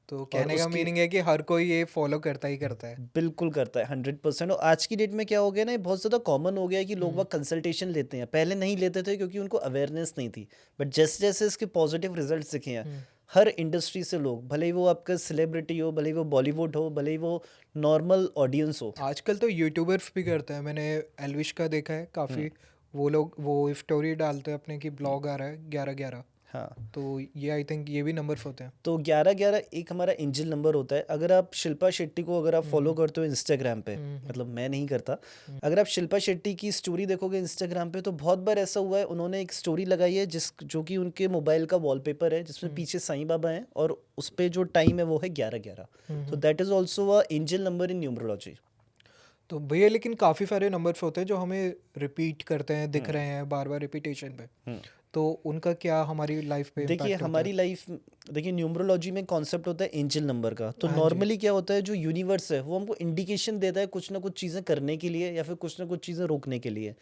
तो और कहने का उसकी मीनिंग है कि हर कोई ये फॉलो करता ही करता है। बिल्कुल करता है 100%। और आज की डेट में क्या हो गया ना, ये बहुत ज़्यादा कॉमन हो गया है कि लोग वह कंसल्टेशन लेते हैं। पहले नहीं लेते थे क्योंकि उनको अवेयरनेस नहीं थी, बट जैसे जैसे इसके पॉजिटिव रिजल्ट्स दिखे हैं, हर इंडस्ट्री से लोग, भले ही वो आपका सेलिब्रिटी हो, भले ही वो बॉलीवुड हो, भले ही वो नॉर्मल ऑडियंस हो। आजकल तो यूट्यूबर्स भी करते हैं, मैंने एल्विश का देखा है काफ़ी। वो लोग वो स्टोरी डालते हैं अपने कि ब्लॉग आ रहा है 11/11, हाँ, तो ये आई थिंक ये भी नंबर्स होते हैं। तो 11/11 एक हमारा एंजल नंबर होता है। अगर आप शिल्पा शेट्टी को अगर आप फॉलो करते हो इंस्टाग्राम पे, मतलब मैं नहीं करता, अगर आप शिल्पा शेट्टी की स्टोरी देखोगे इंस्टाग्राम पे, तो बहुत बार ऐसा हुआ है उन्होंने एक स्टोरी लगाई है जो कि उनके मोबाइल का वॉलपेपर है, जिसमें पीछे साईं बाबा हैं, और उस पे जो टाइम है वो है 11/11। तो that is also a angel number in numerology. तो भैया लेकिन काफ़ी सारे नंबर्स होते हैं जो हमें रिपीट करते हैं, दिख रहे हैं बार बार रिपीटेशन पे, तो उनका क्या हमारी लाइफ पे देखिए इम्पैक्ट होता है? हमारी लाइफ, देखिए न्यूमरोलॉजी में कॉन्सेप्ट होता है एंजल नंबर का। तो हाँ जी। नॉर्मली क्या होता है, जो यूनिवर्स है वो हमको इंडिकेशन देता है कुछ ना कुछ चीज़ें करने के लिए, या फिर कुछ ना कुछ चीज़ें रोकने के लिए।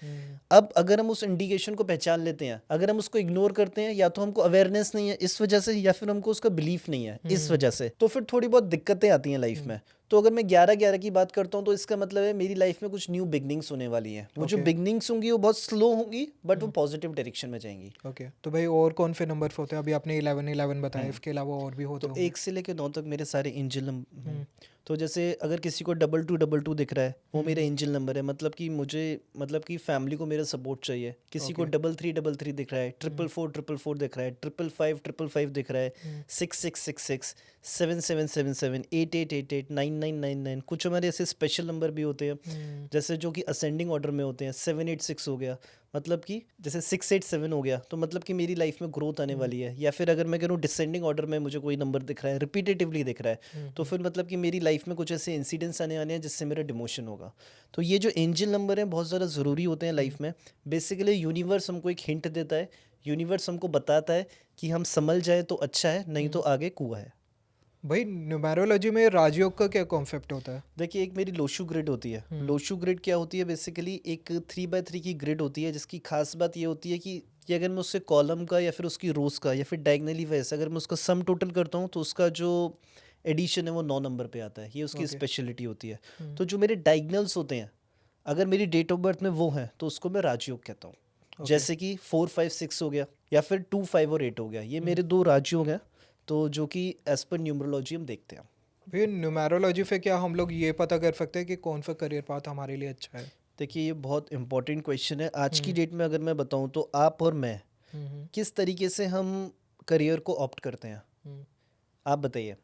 अब अगर हम उस इंडिकेशन को पहचान लेते हैं, अगर हम उसको इग्नोर करते हैं, या तो हमको अवेयरनेस नहीं है इस वजह से, या फिर हमको उसका बिलीफ नहीं है इस वजह से, तो फिर थोड़ी बहुत दिक्कतें आती हैं लाइफ में। तो अगर मैं 11/11 की बात करता हूँ तो इसका मतलब है मेरी लाइफ में कुछ न्यू बिगनिंग्स होने वाली हैं। वो जो Okay. बिगनिंग्स होंगी वो बहुत स्लो होंगी, बट वो पॉजिटिव डायरेक्शन में जाएंगी। ओके, तो भाई और कौन से नंबर्स होते हैं? अभी आपने 11/11 बताया, इसके अलावा और भी होते तो होंगे। 1 से लेकर 9 तक मेरे सारे एंजल नंबर। तो जैसे अगर किसी को 2222 दिख रहा है, वो मेरा एंजल नंबर है, मतलब कि मुझे, मतलब कि फैमिली को मेरा सपोर्ट चाहिए। किसी को 3333 दिख रहा है, 44444 दिख रहा है, 55555 दिख रहा है, 6666, 7777, 8888, 9999। कुछ हमारे ऐसे स्पेशल नंबर भी होते हैं, जैसे जो कि असेंडिंग ऑर्डर में होते हैं। 786 हो गया, मतलब कि जैसे 687 हो गया, तो मतलब कि मेरी लाइफ में ग्रोथ आने वाली है। या फिर अगर मैं करूँ डिसेंडिंग ऑर्डर में मुझे कोई नंबर दिख रहा है, रिपीटेटिवली दिख रहा है, तो फिर मतलब कि मेरी लाइफ में कुछ ऐसे इंसिडेंट्स आने वाले हैं जिससे मेरा डिमोशन होगा। तो ये जो एंजल नंबर हैं बहुत ज़्यादा ज़रूरी होते हैं लाइफ में। बेसिकली यूनिवर्स हमको एक हिंट देता है, यूनिवर्स हमको बताता है कि हम संभल जाए तो अच्छा है, नहीं तो आगे कुआं है। भाई न्यूमेरोलॉजी में राजयोग का क्या कॉन्सेप्ट होता है? देखिए एक मेरी लोशू ग्रिड होती है। लोशू ग्रिड क्या होती है, बेसिकली एक 3x3 की ग्रिड होती है, जिसकी खास बात ये होती है कि अगर मैं उससे कॉलम का या फिर उसकी रोज का या फिर डायगनली वाइज अगर मैं उसका सम टोटल करता हूँ तो उसका जो एडिशन है वो 9 नंबर पे आता है। ये उसकी स्पेशलिटी होती है। तो जो मेरे डायगनल्स होते हैं, अगर मेरी डेट ऑफ बर्थ में वो हैं तो उसको मैं राजयोग कहता हूँ। जैसे कि 4 5 6 हो गया, या फिर 2 5 और 8 हो गया, ये मेरे 2 राजयोग हैं। तो जो कि एज पर न्यूमरोलॉजी हम देखते हैं। भैया न्यूमेरोलॉजी से क्या हम लोग ये पता कर सकते हैं कि कौन सा करियर पाथ हमारे लिए अच्छा है? देखिए ये बहुत इंपॉर्टेंट क्वेश्चन है। आज की डेट में अगर मैं बताऊं तो आप और मैं किस तरीके से हम करियर को ऑप्ट करते हैं, आप बताइए।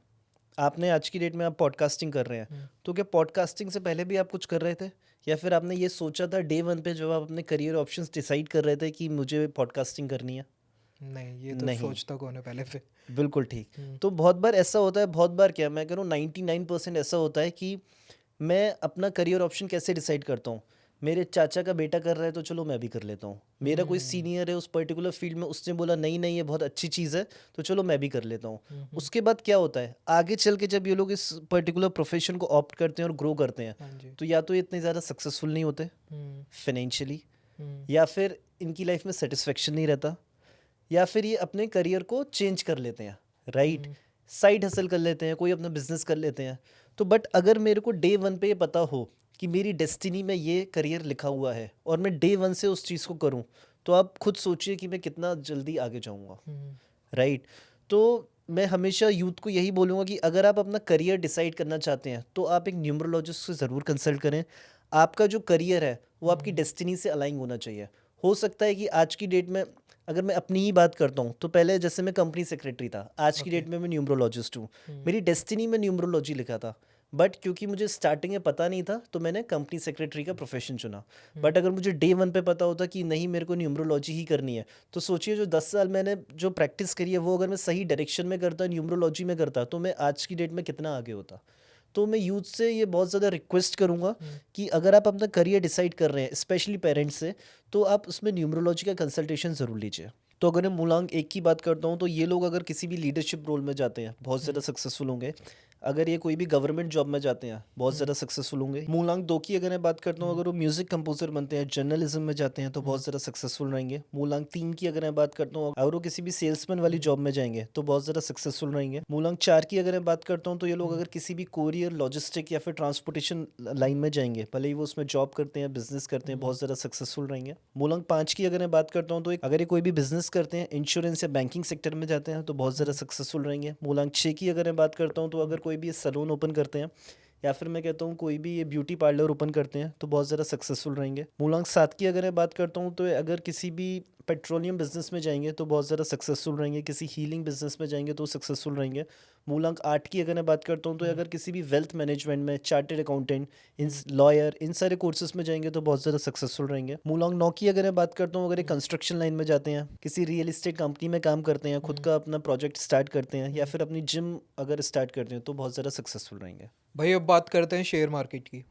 आपने आज की डेट में आप पॉडकास्टिंग कर रहे हैं, तो क्या पॉडकास्टिंग से पहले भी आप कुछ कर रहे थे, या फिर आपने ये सोचा था डे वन पे जब आप अपने करियर ऑप्शंस डिसाइड कर रहे थे कि मुझे पॉडकास्टिंग करनी है? नहीं, ये तो नहीं, सोचता कौन है पहले से। बिल्कुल ठीक। तो बहुत बार ऐसा होता है, बहुत बार क्या मैं करूँ 99% ऐसा होता है कि मैं अपना करियर ऑप्शन कैसे डिसाइड करता हूँ। मेरे चाचा का बेटा कर रहा है तो चलो मैं भी कर लेता हूँ। मेरा कोई सीनियर है उस पर्टिकुलर फील्ड में, उसने बोला नहीं नहीं ये बहुत अच्छी चीज़ है तो चलो मैं भी कर लेता हूँ। उसके बाद क्या होता है आगे चल के, जब ये लोग इस पर्टिकुलर प्रोफेशन को ऑप्ट करते हैं और ग्रो करते हैं, हाँ जी। तो या तो ये इतने ज़्यादा सक्सेसफुल नहीं होते फाइनेंशियली, या फिर इनकी लाइफ में सेटिस्फेक्शन नहीं रहता, या फिर ये अपने करियर को चेंज कर लेते हैं, राइट। साइड हसल कर लेते हैं, कोई अपना बिजनेस कर लेते हैं। तो बट अगर मेरे को डे वन पे ये पता हो कि मेरी डेस्टिनी में ये करियर लिखा हुआ है और मैं डे वन से उस चीज़ को करूं, तो आप खुद सोचिए कि मैं कितना जल्दी आगे जाऊंगा, राइट। तो मैं हमेशा यूथ को यही बोलूँगा कि अगर आप अपना करियर डिसाइड करना चाहते हैं तो आप एक न्यूमरोलॉजिस्ट से ज़रूर कंसल्ट करें। आपका जो करियर है वो आपकी डेस्टिनी से अलाइन होना चाहिए। हो सकता है कि आज की डेट में, अगर मैं अपनी ही बात करता हूँ, तो पहले जैसे मैं कंपनी सेक्रेटरी था, आज की ओके। डेट में मैं न्यूमरोलॉजिस्ट हूँ। मेरी डेस्टिनी में न्यूमरोलॉजी लिखा था, बट क्योंकि मुझे स्टार्टिंग में पता नहीं था तो मैंने कंपनी सेक्रेटरी का प्रोफेशन चुना। बट अगर मुझे डे वन पे पता होता कि नहीं मेरे को न्यूमरोलॉजी ही करनी है, तो सोचिए जो 10 साल मैंने जो प्रैक्टिस करी है वो अगर मैं सही डायरेक्शन में करता, न्यूमरोलॉजी में करता, तो मैं आज की डेट में कितना आगे होता। तो मैं यूथ से ये बहुत ज़्यादा रिक्वेस्ट करूँगा कि अगर आप अपना करियर डिसाइड कर रहे हैं, स्पेशली पेरेंट्स से, तो आप उसमें न्यूमरोलॉजी का कंसल्टेशन ज़रूर लीजिए। तो अगर मैं मूलांक एक की बात करता हूँ, तो ये लोग अगर किसी भी लीडरशिप रोल में जाते हैं बहुत ज़्यादा सक्सेसफुल होंगे। अगर ये कोई भी गवर्नमेंट जॉब में जाते हैं बहुत ज़्यादा सक्सेसफुल होंगे। मूलांक दो की अगर मैं बात करता हूँ, अगर वो म्यूज़िक कंपोजर बनते हैं, जर्नलिज्म में जाते हैं, तो बहुत ज़्यादा सक्सेसफुल रहेंगे। मूलांक तीन की अगर मैं बात करता हूँ, अगर वो किसी भी सेल्समैन वाली जॉब में जाएंगे तो बहुत ज़्यादा सक्सेसफुल रहेंगे। मूलांक चार की अगर मैं बात करता हूँ, तो ये लोग अगर किसी भी कोरियर, लॉजिस्टिक या फिर ट्रांसपोर्टेशन लाइन में जाएंगे, भले ही वो उसमें जॉब करते हैं, बिजनेस करते हैं, बहुत ज़्यादा सक्सेसफुल रहेंगे। मूलांक पाँच की अगर मैं बात करता हूँ, तो अगर ये कोई भी बिजनेस करते हैं, इंश्योरेंस या बैंकिंग सेक्टर में जाते हैं, तो बहुत ज़्यादा सक्सेसफुल रहेंगे। मूलांक छः की अगर मैं बात करता हूँ, तो अगर कोई भी सैलून ओपन करते हैं, या फिर मैं कहता हूँ कोई भी ये ब्यूटी पार्लर ओपन करते हैं, तो बहुत ज़्यादा सक्सेसफुल रहेंगे। मूलांक सात की अगर मैं बात करता हूँ, तो अगर किसी भी पेट्रोलियम बिजनेस में जाएंगे तो बहुत ज़्यादा सक्सेसफुल रहेंगे, किसी हीलिंग बिजनेस में जाएंगे तो सक्सेसफुल रहेंगे। मूलांक आठ की अगर मैं बात करता हूँ, तो अगर किसी भी वेल्थ मैनेजमेंट में, चार्टेड अकाउंटेंट, इन लॉयर, इन सारे कोर्सेज में जाएंगे तो बहुत ज़्यादा सक्सेसफुल रहेंगे। मूलांक नौ की अगर मैं बात करता हूँ, अगर एक कंस्ट्रक्शन लाइन में जाते हैं, किसी रियल इस्टेट कंपनी में काम करते हैं, खुद का अपना प्रोजेक्ट स्टार्ट करते हैं, या फिर अपनी जिम अगर स्टार्ट करते हैं, तो बहुत ज़्यादा सक्सेसफुल रहेंगे। भाई अब बात करते हैं शेयर मार्केट की।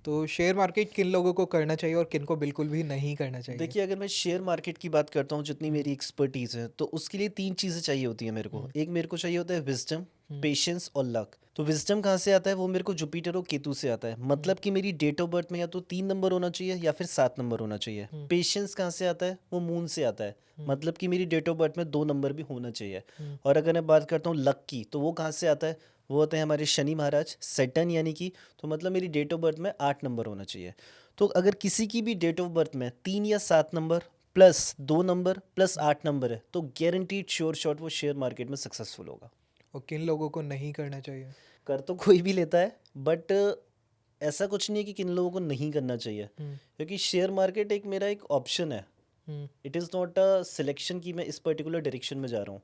तो शेयर मार्केट किन लोगों को करना चाहिए और किन को बिल्कुल भी नहीं करना चाहिए? देखिए अगर मैं शेयर मार्केट की बात करता हूँ, जितनी मेरी एक्सपर्टीज़ है, तो उसके लिए तीन चीज़ें चाहिए होती है मेरे को। एक मेरे को चाहिए होता है विजडम, पेशेंस और लक। तो विजडम कहाँ से आता है? वो मेरे को जुपिटर और केतु से आता है। मतलब कि मेरी डेट ऑफ बर्थ में या तो 3 नंबर होना चाहिए या फिर 7 नंबर होना चाहिए। पेशेंस कहाँ से आता है? वो मून से आता है। मतलब कि मेरी डेट ऑफ बर्थ में 2 नंबर भी होना चाहिए। और अगर मैं बात करता हूँ लक की, तो वो कहाँ से आता है? वो होते हैं हमारे शनि महाराज, सेटन यानी कि। तो मतलब मेरी डेट ऑफ बर्थ में 8 नंबर होना चाहिए। तो अगर किसी की भी डेट ऑफ बर्थ में 3 या 7 number plus 2 number plus 8 number है, तो गारंटीड श्योर शॉट वो शेयर मार्केट में सक्सेसफुल होगा। और किन लोगों को नहीं करना चाहिए? कर तो कोई भी लेता है, बट ऐसा कुछ नहीं है कि किन लोगों को नहीं करना चाहिए, क्योंकि शेयर मार्केट एक मेरा एक ऑप्शन है। It is not a selection कि मैं इस पर्टिकुलर डायरेक्शन में जा रहा हूँ।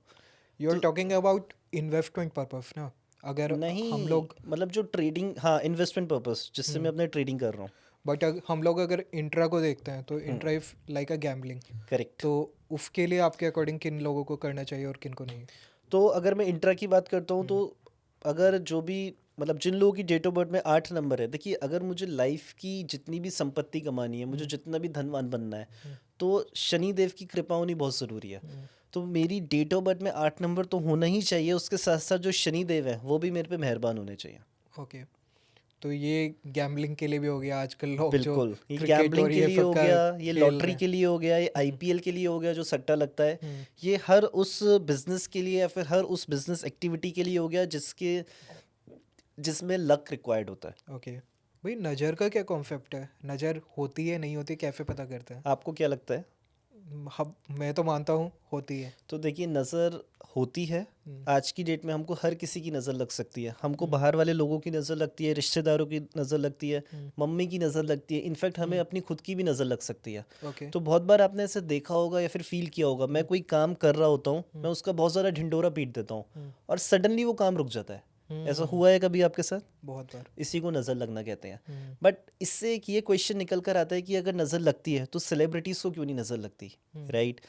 You are talking about investment purpose ना? अगर नहीं, हम लोग, मतलब जो ट्रेडिंग, हाँ इन्वेस्टमेंट पर्पस जिससे मैं अपने ट्रेडिंग कर रहा हूँ। बट हम लोग अगर इंट्रा को देखते हैं तो intra if like a gambling, correct. तो उसके लिए आपके अकॉर्डिंग किन लोगों को करना चाहिए और किन को नहीं? तो अगर मैं इंट्रा की बात करता हूँ, तो अगर जो भी, मतलब जिन लोगों की डेट ऑफ बर्थ में 8 नंबर है, देखिए अगर मुझे लाइफ की जितनी भी संपत्ति कमानी है, मुझे जितना भी धनवान बनना है, तो शनि देव की कृपा होनी बहुत ज़रूरी है। तो मेरी डेट ऑफ बर्थ में 8 नंबर तो होना ही चाहिए, उसके साथ साथ जो शनि देव है वो भी मेरे पे मेहरबान होने चाहिए। ओके, तो ये गैम्बलिंग के लिए भी हो गया। आजकल लोग जो बिल्कुल, ये क्रिकेट गैम्बलिंग और के ये लिए सब हो का गया, ये खेल लॉटरी रहे हैं। के लिए हो गया, ये आईपीएल के लिए हो गया जो सट्टा लगता है, ये हर उस बिजनेस के लिए या फिर हर उस बिजनेस एक्टिविटी के लिए हो गया जिसमें लक रिक्वायर्ड होता है। ओके भाई, नज़र का क्या कॉन्सेप्ट है? नज़र होती है, नहीं होती, कैसे पता करते हैं? आपको क्या लगता है? मैं तो मानता हूँ होती है। तो देखिए नज़र होती है। आज की डेट में हमको हर किसी की नज़र लग सकती है, हमको बाहर वाले लोगों की नज़र लगती है, रिश्तेदारों की नज़र लगती है, मम्मी की नज़र लगती है, इनफैक्ट हमें अपनी खुद की भी नज़र लग सकती है। ओके। तो बहुत बार आपने ऐसे देखा होगा या फिर फील किया होगा, मैं कोई काम कर रहा होता हूँ, मैं उसका बहुत ज़्यादा ढिंडोरा पीट देता हूँ और सडनली वो काम रुक जाता है। ऐसा हुआ है कभी आपके साथ? बहुत बार। इसी को नज़र लगना कहते हैं। बट इससे एक ये क्वेश्चन निकल कर आता है कि अगर नज़र लगती है तो सेलिब्रिटीज़ को क्यों नहीं नज़र लगती, राइट?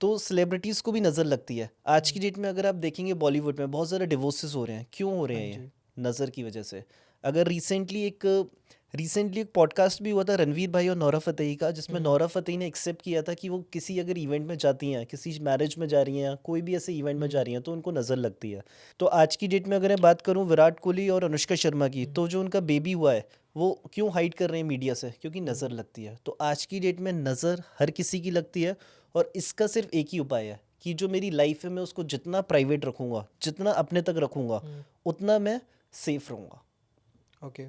तो सेलिब्रिटीज़ को भी नज़र लगती है। आज की डेट में अगर आप देखेंगे बॉलीवुड में बहुत ज़्यादा डिवोर्सेस हो रहे हैं, क्यों हो रहे हैं ये? नज़र की वजह से। अगर रिसेंटली एक पॉडकास्ट भी हुआ था रणवीर भाई और नोरा फतेही का, जिसमें नोरा फतेही ने एक्सेप्ट किया था कि वो किसी अगर इवेंट में जाती हैं, किसी मैरिज में जा रही हैं, कोई भी ऐसे इवेंट में जा रही हैं तो उनको नज़र लगती है। तो आज की डेट में अगर मैं बात करूं विराट कोहली और अनुष्का शर्मा की, तो जो उनका बेबी हुआ है वो क्यों हाइड कर रहे हैं मीडिया से? क्योंकि नज़र लगती है। तो आज की डेट में नज़र हर किसी की लगती है और इसका सिर्फ एक ही उपाय है कि जो मेरी लाइफ है मैं उसको जितना प्राइवेट रखूँगा, जितना अपने तक रखूँगा, उतना मैं सेफ रहूँगा। ओके।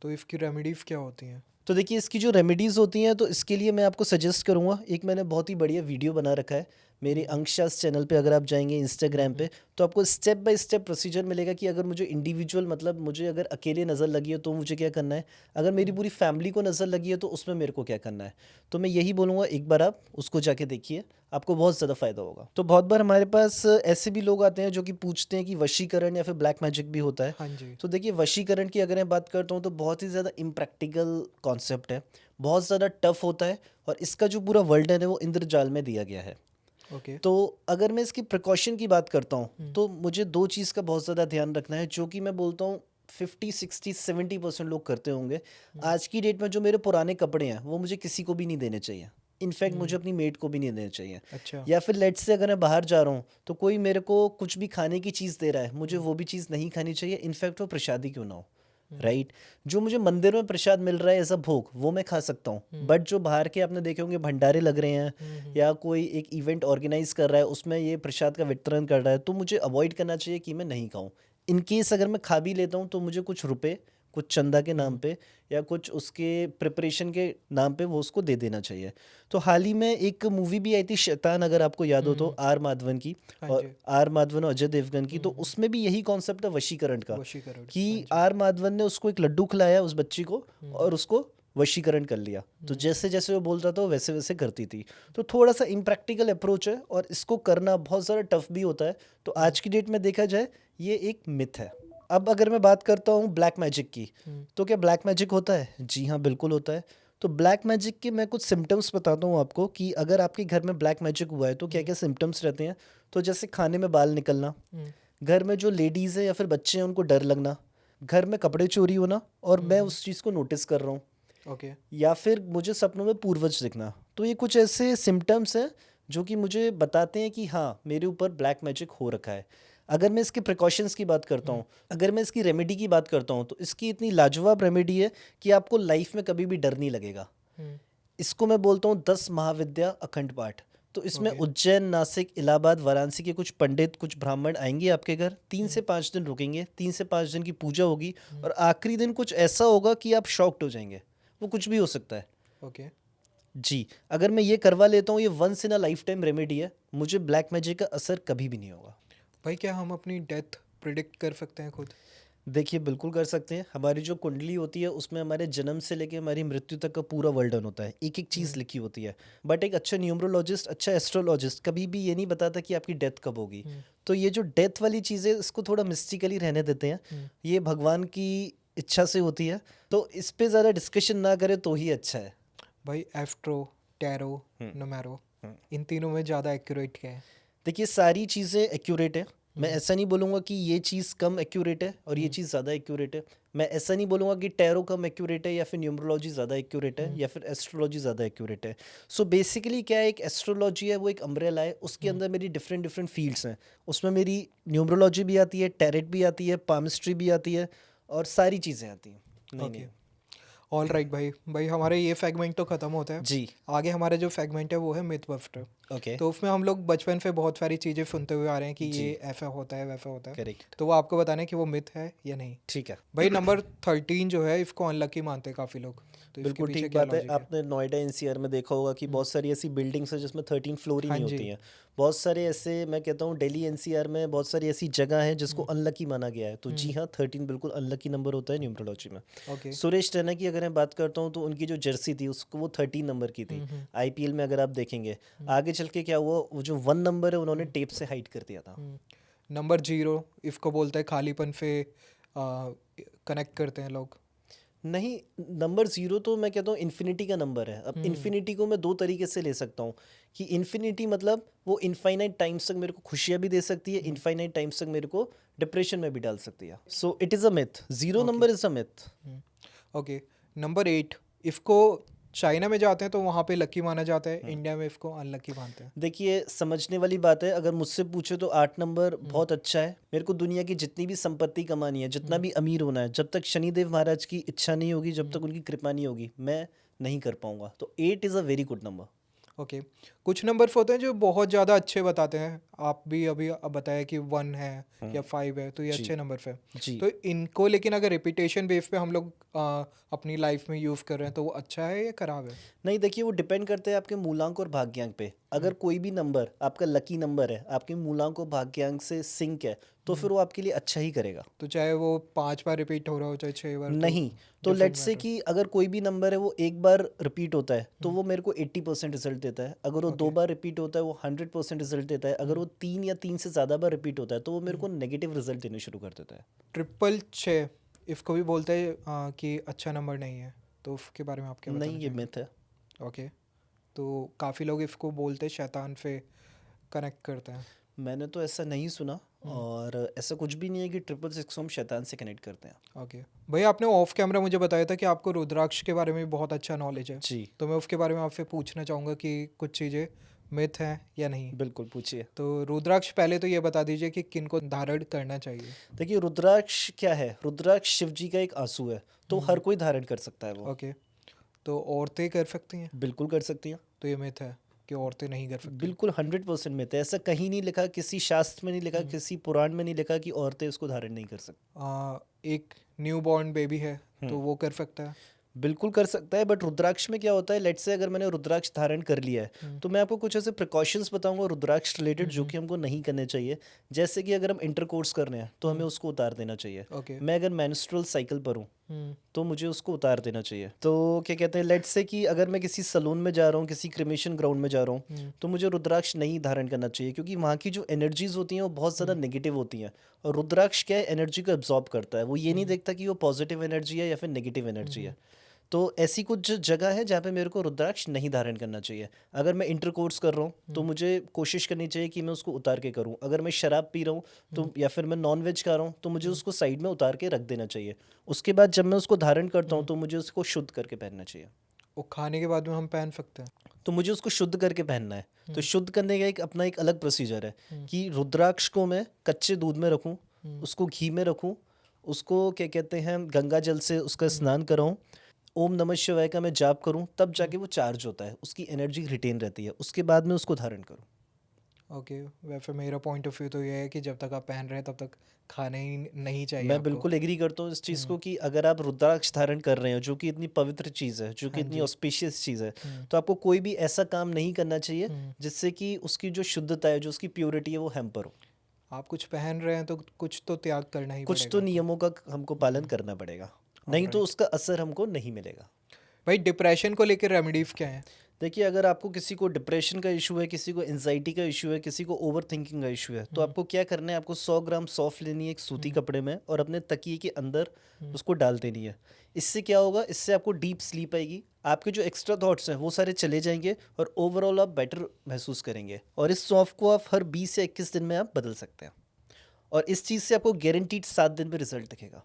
तो इसकी रेमेडीज़ क्या होती हैं? तो देखिए इसकी जो रेमेडीज़ होती हैं तो इसके लिए मैं आपको सजेस्ट करूँगा, एक मैंने बहुत ही बढ़िया वीडियो बना रखा है मेरे अंकशास चैनल पे। अगर आप जाएंगे इंस्टाग्राम पे तो आपको स्टेप बाय स्टेप प्रोसीजर मिलेगा कि अगर मुझे इंडिविजुअल, मतलब मुझे अगर अकेले नज़र लगी है तो मुझे क्या करना है, अगर मेरी पूरी फैमिली को नज़र लगी है तो उसमें मेरे को क्या करना है। तो मैं यही बोलूँगा, एक बार आप उसको जाके देखिए, आपको बहुत ज़्यादा फ़ायदा होगा। तो बहुत बार हमारे पास ऐसे भी लोग आते हैं जो कि पूछते हैं कि वशीकरण या फिर ब्लैक मैजिक भी होता है। हाँ जी। तो देखिए वशीकरण की अगर मैं बात करता हूँ तो बहुत ही ज़्यादा इम्प्रैक्टिकल कॉन्सेप्ट है, बहुत ज़्यादा टफ होता है और इसका जो पूरा वर्ल्ड है वो इंद्रजाल में दिया गया है। ओके। तो अगर मैं इसकी प्रिकॉशन की बात करता हूँ तो मुझे दो चीज़ का बहुत ज़्यादा ध्यान रखना है, जो कि मैं बोलता हूँ 50, 60, 70% लोग करते होंगे। आज की डेट में जो मेरे पुराने कपड़े हैं वो मुझे किसी को भी नहीं देने चाहिए, इनफैक्ट मुझे अपनी मेड को भी नहीं देने चाहिए। अच्छा। या फिर लेट्स से अगर मैं बाहर जा रहा हूँ तो कोई मेरे को कुछ भी खाने की चीज़ दे रहा है, मुझे वो भी चीज़ नहीं खानी चाहिए, इनफैक्ट वो प्रसादी क्यों ना हो, राइट? जो मुझे मंदिर में प्रसाद मिल रहा है एज अ भोग वो मैं खा सकता हूँ, बट जो बाहर के आपने देखे होंगे भंडारे लग रहे हैं या कोई एक इवेंट ऑर्गेनाइज कर रहा है उसमें ये प्रसाद का वितरण कर रहा है, तो मुझे अवॉइड करना चाहिए कि मैं नहीं खाऊं। इन केस अगर मैं खा भी लेता हूँ तो मुझे कुछ रुपए, कुछ चंदा के नाम पे या कुछ उसके प्रिपरेशन के नाम पे वो उसको दे देना चाहिए। तो हाल ही में एक मूवी भी आई थी शैतान, अगर आपको याद हो तो, आर माधवन की, हाँ और जी। आर माधवन और अजय देवगन की। तो उसमें भी यही कॉन्सेप्ट है वशीकरण का, वशीकरण। कि आर माधवन ने उसको एक लड्डू खिलाया उस बच्ची को और उसको वशीकरण कर लिया। तो जैसे जैसे वो बोलता था वो वैसे वैसे करती थी। तो थोड़ा सा इम्प्रैक्टिकल अप्रोच है और इसको करना बहुत ज़्यादा टफ भी होता है। तो आज की डेट में देखा जाए ये एक मिथ है। अब अगर मैं बात करता हूँ ब्लैक मैजिक की, तो क्या ब्लैक मैजिक होता है? जी हाँ, बिल्कुल होता है। तो ब्लैक मैजिक के मैं कुछ सिम्टम्स बताता हूँ आपको कि अगर आपके घर में ब्लैक मैजिक हुआ है तो क्या क्या सिम्टम्स रहते हैं। तो जैसे खाने में बाल निकलना, घर में जो लेडीज़ हैं या फिर बच्चे हैं उनको डर लगना, घर में कपड़े चोरी होना और मैं उस चीज़ को नोटिस कर रहा हूँ, ओके। या फिर मुझे सपनों में पूर्वज दिखना। तो ये कुछ ऐसे सिम्टम्स हैं जो कि मुझे बताते हैं कि हाँ मेरे ऊपर ब्लैक मैजिक हो रखा है। अगर मैं इसके प्रिकॉशंस की बात करता हूँ, अगर मैं इसकी रेमेडी की बात करता हूँ, तो इसकी इतनी लाजवाब रेमेडी है कि आपको लाइफ में कभी भी डर नहीं लगेगा। इसको मैं बोलता हूँ 10 महाविद्या अखंड पाठ। तो इसमें ओके। उज्जैन, नासिक, इलाहाबाद, वाराणसी के कुछ पंडित, कुछ ब्राह्मण आएंगे आपके घर, 3 से 5 दिन रुकेंगे, 3 से 5 दिन की पूजा होगी और आखिरी दिन कुछ ऐसा होगा कि आप शॉक्ड हो जाएंगे। वो कुछ भी हो सकता है। ओके। जी, अगर मैं ये करवा लेता हूँ, ये once in a lifetime remedy है, मुझे ब्लैक मैजिक का असर कभी भी नहीं होगा। भाई क्या हम अपनी डेथ प्रिडिक्ट कर सकते हैं खुद? देखिए बिल्कुल कर सकते हैं। हमारी जो कुंडली होती है उसमें हमारे जन्म से लेके हमारी मृत्यु तक का पूरा वर्णन होता है, एक एक चीज़ लिखी होती है। बट एक अच्छा न्यूमरोलॉजिस्ट, अच्छा एस्ट्रोलॉजिस्ट कभी भी ये नहीं बताता कि आपकी डेथ कब होगी। तो ये जो डेथ वाली चीज़ है इसको थोड़ा मिस्टिकली रहने देते हैं, ये भगवान की इच्छा से होती है, तो इस पे ज़्यादा डिस्कशन ना करें तो ही अच्छा है। भाई एस्ट्रो, टैरो, नुमेरो, इन तीनों में ज़्यादा एक्यूरेट क्या है? देखिए सारी चीज़ें एक्यूरेट है। मैं ऐसा नहीं बोलूँगा कि ये चीज़ कम एक्यूरेट है और ये चीज़ ज़्यादा एक्यूरेट है। मैं ऐसा नहीं बोलूँगा कि टैरो कम एक्यूरेट है या फिर न्यूमरोलॉजी ज़्यादा एक्यूरेट है या फिर एस्ट्रोलॉजी ज़्यादा एक्यूरेट है। सो बेसिकली क्या है, एक एस्ट्रोलॉजी है वो एक अम्ब्रेला है, उसके अंदर मेरी डिफरेंट डिफरेंट फील्ड्स हैं। उसमें मेरी न्यूमरोलॉजी भी आती है, टैरेट भी आती है, पामिस्ट्री भी आती है और सारी चीज़ें आती हैं। नहीं ओके। नहीं ऑल राइट भाई। भाई हमारे ये सेगमेंट तो ख़त्म होता है। जी, आगे हमारा जो सेगमेंट है वो है मिथ बस्टर। ओके, तो उसमें हम लोग बचपन से बहुत सारी चीज़ें सुनते हुए आ रहे हैं कि जी, ये ऐसा होता है वैसा होता है। करेक्ट, तो वो आपको बताना है कि वो मिथ है या नहीं। ठीक है। भाई नंबर 13 जो है इसको अनलकी मानते हैं काफ़ी लोग, तो इसके बिल्कुल पीछे ठीक क्या बात है। लॉजिक है? आपने नोएडा एनसीआर में देखा होगा कि हम्म, बहुत सारी ऐसी बिल्डिंग्स हैं जिसमें 13 फ्लोर ही हाँ नहीं जी। होती हैं। बहुत सारे ऐसे, मैं कहता हूँ दिल्ली एनसीआर में बहुत सारी ऐसी जगह हैं जिसको हम्म, अनलकी माना गया है। तो जी हम्म, हाँ, 13 बिल्कुल अनलकी नंबर होता है न्यूमरोलॉजी में। ओके। सुरेश रैना की अगर मैं बात करता हूँ तो उनकी जो जर्सी थी उसको वो 13 नंबर की थी। हम्म, आईपीएल में अगर आप देखेंगे, हम्म, आगे चल के क्या हुआ, वो जो 1 नंबर है उन्होंने हम्म, टेप से हाइड कर दिया था। हम्म। नंबर 0 इसको बोलते हैं खालीपन से कनेक्ट करते हैं लोग। नहीं, नंबर ज़ीरो तो मैं कहता हूँ इन्फिनिटी का नंबर है। अब हम्म, इन्फिनिटी को मैं दो तरीके से ले सकता हूँ कि इन्फिनिटी मतलब वो इनफाइनाइट टाइम्स तक मेरे को खुशियाँ भी दे सकती है, हम्म, इनफाइनाइट टाइम्स तक मेरे को डिप्रेशन में भी डाल सकती है। So it is a myth, zero okay. Number is a myth. Hmm, okay. Number 8 इसको चाइना में जाते हैं तो वहाँ पे लकी माना जाता है, इंडिया में इसको अनलकी मानते हैं। देखिए, समझने वाली बात है। अगर मुझसे पूछे तो 8 नंबर हम्म, बहुत अच्छा है। मेरे को दुनिया की जितनी भी संपत्ति कमानी है, जितना हम्म, भी अमीर होना है, जब तक शनिदेव महाराज की इच्छा नहीं होगी, जब हम्म, तक उनकी कृपा नहीं होगी, मैं नहीं कर पाऊंगा। तो 8 is a very good number. Okay. कुछ नंबर्स होते हैं जो बहुत ज़्यादा अच्छे बताते हैं, आप भी अभी अब बताया कि 1 है या 5 है, तो ये जी, अच्छे नंबर है। जी। तो इनको लेकिन अगर रिपीटेशन बेस पे हम लोग अपनी लाइफ में यूज़ कर रहे हैं तो वो अच्छा है या खराब है? नहीं, देखिए वो डिपेंड करता है आपके मूलांक और भाग्यांक पे। हम्म, अगर कोई भी नंबर आपका लकी नंबर है, आपके मूलांक और भाग्यांक से सिंक है, तो हम्म। फिर वो आपके लिए अच्छा ही करेगा। तो चाहे वो 5 बार रिपीट हो रहा हो चाहे 6 बार, तो नहीं, तो डिफरेंट लेट्स से मैटर। कि अगर कोई भी नंबर है वो एक बार रिपीट होता है तो हम्म, वो मेरे को 80% रिजल्ट देता है। अगर वो दो ओके। बार रिपीट होता है वो 100% रिजल्ट देता है। अगर हम्म, वो 3 या 3 से ज़्यादा बार रिपीट होता है तो वो मेरे हम्म। को नेगेटिव रिजल्ट देने शुरू कर देता है। ट्रिपल 6 इसको भी बोलते हैं कि अच्छा नंबर नहीं है, तो उसके बारे में आप क्या बताना नहीं, ये चाहेंगे? मिथ है। ओके। तो काफ़ी लोग इसको बोलते हैं शैतान से कनेक्ट करते हैं। मैंने तो ऐसा नहीं सुना, हम्म, और ऐसा कुछ भी नहीं है कि 666 को हम शैतान से कनेक्ट करते हैं। ओके। भैया आपने ऑफ कैमरा मुझे बताया था कि आपको रुद्राक्ष के बारे में भी बहुत अच्छा नॉलेज है, जी, तो मैं उसके बारे में आपसे पूछना चाहूँगा कि कुछ चीज़ें मिथ हैं या नहीं। बिल्कुल पूछिए। तो रुद्राक्ष पहले तो ये बता दीजिए कि किन को धारण करना चाहिए। देखिए, रुद्राक्ष क्या है? रुद्राक्ष शिव जी का एक आंसू है, तो हर हम्म, कोई धारण कर सकता है वो। ओके। तो औरतें कर सकती हैं? बिल्कुल कर सकती हैं। तो ये मिथ है कि औरतें नहीं कर सकती। बिल्कुल 100% मिथ है। ऐसा कहीं नहीं लिखा, किसी शास्त्र में नहीं लिखा, हम्म, किसी पुराण में नहीं लिखा कि औरतें इसको धारण नहीं कर सकती। एक न्यू बॉर्न बेबी है हम्म, तो वो कर सकता है? बिल्कुल कर सकता है, बट रुद्राक्ष में क्या होता है, लेट्स से अगर मैंने रुद्राक्ष धारण कर लिया है हम्म, तो मैं आपको कुछ ऐसे प्रिकॉशंस बताऊंगा रुद्राक्ष रिलेटेड जो हम्म, कि हमको नहीं करने चाहिए। जैसे कि अगर हम इंटरकोर्स कर रहे हैं तो हमें हम्म, उसको उतार देना चाहिए। ओके। मैं अगर मेंस्ट्रुअल साइकिल पर हूँ हम्म, तो मुझे उसको उतार देना चाहिए। तो क्या कहते हैं, लेट्स से कि अगर मैं किसी सलून में जा रहा हूँ, किसी क्रिमेशन ग्राउंड में जा रहा हूँ, हम्म, तो मुझे रुद्राक्ष नहीं धारण करना चाहिए, क्योंकि वहाँ की जो एनर्जीज होती हैं वो बहुत ज़्यादा हम्म, नेगेटिव होती हैं। और रुद्राक्ष क्या है, एनर्जी को एब्जॉर्ब करता है। वो ये नहीं हम्म, देखता कि वो पॉजिटिव एनर्जी है या फिर नेगेटिव एनर्जी हम्म, है। तो ऐसी कुछ जगह है जहाँ पे मेरे को रुद्राक्ष नहीं धारण करना चाहिए। अगर मैं इंटरकोर्स कर रहा हूँ तो हम्म, मुझे कोशिश करनी चाहिए कि मैं उसको उतार के करूँ। अगर मैं शराब पी रहा हूँ हम्म, तो, या फिर मैं नॉन वेज खा रहा हूँ, तो मुझे हम्म, उसको साइड में उतार के रख देना चाहिए। उसके बाद जब मैं उसको धारण करता हूँ हम्म। तो मुझे उसको शुद्ध करके पहनना चाहिए। वो खाने के बाद में हम पहन सकते हैं? तो मुझे उसको शुद्ध करके पहनना है। तो हम्म, शुद्ध करने का एक अपना एक अलग प्रोसीजर है हम्म, कि रुद्राक्ष को मैं कच्चे दूध में रखूँ, हम्म, उसको घी में रखूँ, उसको क्या कहते हैं गंगा जल से उसका हम्म, स्नान कराऊँ, ओम नमः शिवाय का मैं जाप करूँ, तब हम्म। जाके वो चार्ज होता है, उसकी एनर्जी रिटेन रहती है, उसके बाद में उसको धारण करूँ। ओके। वैसे मेरा पॉइंट ऑफ व्यू तो ये है कि जब तक आप पहन रहे हैं तब तक खाना ही नहीं चाहिए मैं आपको। बिल्कुल एग्री करता हूँ इस चीज़ हम्म, को कि अगर आप रुद्राक्ष धारण कर रहे हो जो कि इतनी पवित्र चीज़ है, जो कि हाँ इतनी जी। ऑस्पिशियस चीज़ है, हम्म, तो आपको कोई भी ऐसा काम नहीं करना चाहिए हम्म। जिससे कि उसकी जो शुद्धता है, जो उसकी प्योरिटी है, वो हैम्पर हो। आप कुछ पहन रहे हैं तो कुछ तो त्याग करना ही कुछ पड़ेगा तो आपको। नियमों का हमको पालन करना पड़ेगा, नहीं तो ऑलराइट। उसका असर हमको नहीं मिलेगा। भाई डिप्रेशन को लेकर रेमेडीज क्या है? देखिए, अगर आपको किसी को डिप्रेशन का इशू है, किसी को एंजाइटी का इशू है, किसी को ओवर थिंकिंग का इशू है, तो हम्म, आपको क्या करना है, आपको 100 ग्राम सौंफ लेनी है एक सूती हम्म, कपड़े में और अपने तकिए के अंदर हम्म, उसको डाल देनी है। इससे क्या होगा, इससे आपको डीप स्लीप आएगी, आपके जो एक्स्ट्रा थॉट्स हैं वो सारे चले जाएंगे और ओवरऑल आप बेटर महसूस करेंगे। और इस सौंफ को आप हर 20 से 21 दिन में आप बदल सकते हैं, और इस चीज़ से आपको गारंटीड 7 दिन में रिजल्ट दिखेगा।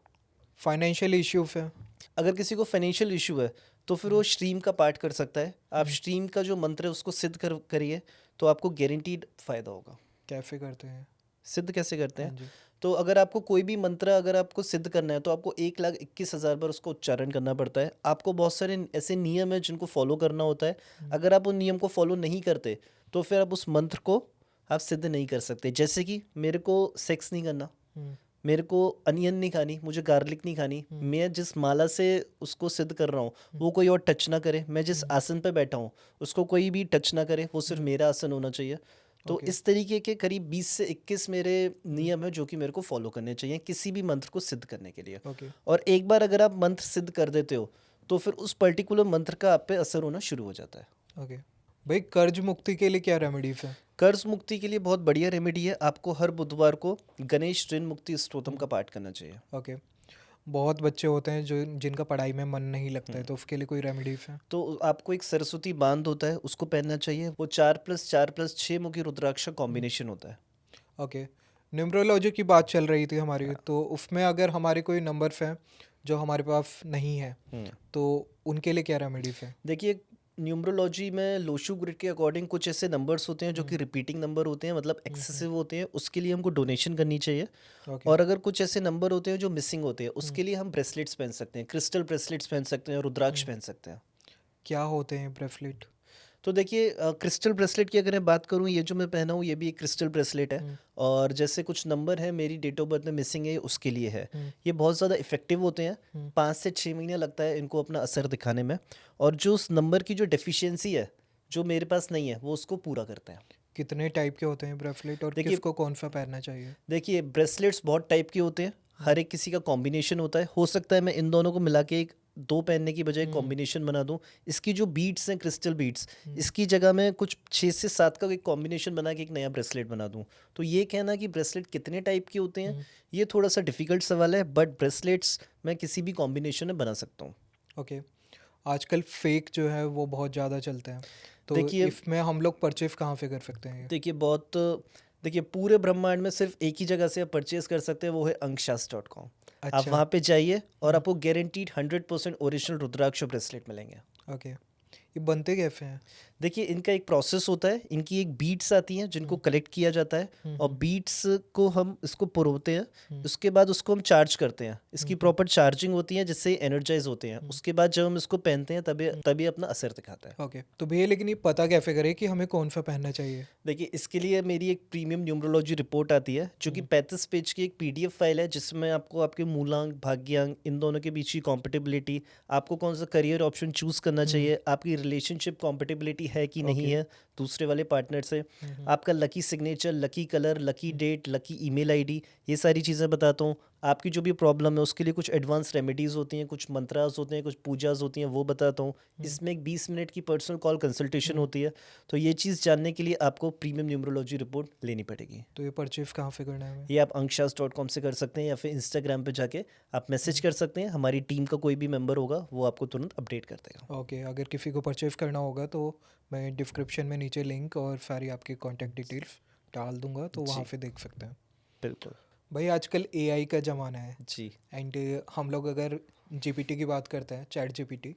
फाइनेंशियल इश्यूज है? अगर किसी को फाइनेंशियल इशू है तो फिर वो श्रीम का पाठ कर सकता है। आप हम्म, श्रीम का जो मंत्र है उसको सिद्ध करिए, तो आपको गारंटीड फायदा होगा। कैफे करते हैं? सिद्ध कैसे करते हाँ हैं? जी। तो अगर आपको कोई भी मंत्र अगर आपको सिद्ध करना है तो आपको 1,21,000 बार उसका उच्चारण करना पड़ता है। आपको बहुत सारे ऐसे नियम हैं जिनको फॉलो करना होता है। हम्म, अगर आप उन नियम को फॉलो नहीं करते तो फिर आप उस मंत्र को आप सिद्ध नहीं कर सकते। जैसे कि मेरे को सेक्स नहीं करना, मेरे को अनियन नहीं खानी, मुझे गार्लिक नहीं खानी, मैं जिस माला से उसको सिद्ध कर रहा हूँ वो कोई और टच ना करे, मैं जिस आसन पे बैठा हूँ उसको कोई भी टच ना करे, वो सिर्फ मेरा आसन होना चाहिए। तो ओके इस तरीके के करीब 20 से 21 मेरे नियम है जो कि मेरे को फॉलो करने चाहिए किसी भी मंत्र को सिद्ध करने के लिए। ओके और एक बार अगर आप मंत्र सिद्ध कर देते हो तो फिर उस पर्टिकुलर मंत्र का आप पे असर होना शुरू हो जाता है। ओके भाई, कर्ज मुक्ति के लिए क्या रेमेडीज है? कर्ज मुक्ति के लिए बहुत बढ़िया रेमेडी है, आपको हर बुधवार को गणेश ऋण मुक्ति स्तोत्रम का पाठ करना चाहिए। ओके, बहुत बच्चे होते हैं जो जिनका पढ़ाई में मन नहीं लगता है, तो उसके लिए कोई रेमेडीज है? तो आपको एक सरस्वती बांध होता है उसको पहनना चाहिए, वो 4+4+6 मुखी रुद्राक्ष का कॉम्बिनेशन होता है। ओके, न्यूमरोलॉजी की बात चल रही थी हमारी, तो उसमें अगर हमारे कोई नंबर्स हैं जो हमारे पास नहीं है, तो उनके लिए क्या रेमेडीज है? देखिए न्यूमरोलॉजी में लोशू ग्रिड के अकॉर्डिंग कुछ ऐसे नंबर्स होते हैं जो कि रिपीटिंग नंबर होते हैं, मतलब एक्सेसिव होते हैं, उसके लिए हमको डोनेशन करनी चाहिए। ओके और अगर कुछ ऐसे नंबर होते हैं जो मिसिंग होते हैं उसके लिए हम ब्रेसलेट्स पहन सकते हैं, क्रिस्टल ब्रेसलेट्स पहन सकते हैं, रुद्राक्ष पहन सकते हैं। क्या होते हैं ब्रेसलेट? तो देखिए क्रिस्टल ब्रेसलेट की अगर मैं बात करूँ, ये जो मैं पहना हूँ ये भी एक क्रिस्टल ब्रेसलेट है। और जैसे कुछ नंबर है मेरी डेट ऑफ बर्थ में मिसिंग है, उसके लिए है। ये बहुत ज़्यादा इफेक्टिव होते हैं, 5 से 6 महीने लगता है इनको अपना असर दिखाने में। और जो उस नंबर की जो डेफिशिएंसी है जो मेरे पास नहीं है वो उसको पूरा करते हैं। कितने टाइप के होते हैं ब्रेसलेट, और देखिए किसको कौन सा पहनना चाहिए? देखिए ब्रेसलेट्स बहुत टाइप के होते हैं, हर एक किसी का कॉम्बिनेशन होता है। हो सकता है मैं इन दोनों को मिला के एक दो पहनने की बजाय कॉम्बिनेशन बना दूं। इसकी जो बीट्स हैं क्रिस्टल बीट्स, इसकी जगह मैं कुछ 6 से 7 का एक कॉम्बिनेशन बना के एक नया ब्रेसलेट बना दूं। तो ये कहना कि ब्रेसलेट कितने टाइप के होते हैं ये थोड़ा सा डिफिकल्ट सवाल है, बट ब्रेसलेट्स मैं किसी भी कॉम्बिनेशन में बना सकता हूँ। ओके, आजकल फेक जो है वो बहुत ज़्यादा चलते हैं, तो देखिए इसमें हम लोग परचेज कहाँ से कर सकते हैं ये? देखिए पूरे ब्रह्मांड में सिर्फ एक ही जगह से आप परचेज कर सकते हैं, वो है अंकशास्त्र.com। आप अच्छा। वहाँ पे जाइए और आपको गारंटीड 100% ओरिजिनल रुद्राक्ष ब्रेसलेट मिलेंगे। ओके, ये बनते कैसे हैं? देखिए इनका एक प्रोसेस होता है, इनकी एक बीट्स आती हैं जिनको कलेक्ट किया जाता है और बीट्स को हम इसको पुरोते हैं, उसके बाद उसको हम चार्ज करते हैं, इसकी प्रॉपर चार्जिंग होती है जिससे एनर्जाइज होते हैं। उसके बाद जब हम इसको पहनते हैं तभी तभी अपना असर दिखाता है। ओके, तो भैया लेकिन ये पता कैसे करें कि हमें कौन सा पहनना चाहिए? देखिए इसके लिए मेरी एक प्रीमियम न्यूमरोलॉजी रिपोर्ट आती है जो कि 35 पेज की एक पीडीएफ फाइल है, जिसमें आपको आपके मूलांक भाग्यांक इन दोनों के बीच की कॉम्पिटिबिलिटी, आपको कौन सा करियर ऑप्शन चूज करना चाहिए, आपकी रिलेशनशिप कॉम्पिटिबिलिटी है कि नहीं है दूसरे वाले पार्टनर से, आपका lucky signature, lucky colour, lucky date, lucky email ID, ये सारी चीज़ें बताता हूँ। आपकी जो भी प्रॉब्लम है उसके लिए कुछ एडवांस रेमेडीज़ होती हैं, कुछ मंत्रास होते हैं, कुछ पूजाज होती हैं, वो बताता हूँ। इसमें एक 20 मिनट की पर्सनल कॉल कंसल्टेशन होती है। तो ये चीज़ जानने के लिए आपको प्रीमियम न्यूमरोलॉजी रिपोर्ट लेनी पड़ेगी। तो ये परचेज कहाँ से करना है हमें? ये आप अंकशास.com से कर सकते हैं या फिर इंस्टाग्राम पे जाके आप मैसेज कर सकते हैं, हमारी टीम का कोई भी मेंबर होगा वो आपको तुरंत अपडेट कर देगा। ओके, अगर किसी को परचेज करना होगा तो मैं डिस्क्रिप्शन में नीचे लिंक और सारी आपकी कॉन्टैक्ट डिटेल्स डाल दूंगा, तो वहाँ जी। पे देख सकते हैं। बिल्कुल। भाई आजकल एआई का ज़माना है, जी। एंड हम लोग अगर जीपीटी की बात करते हैं, चैट जीपीटी,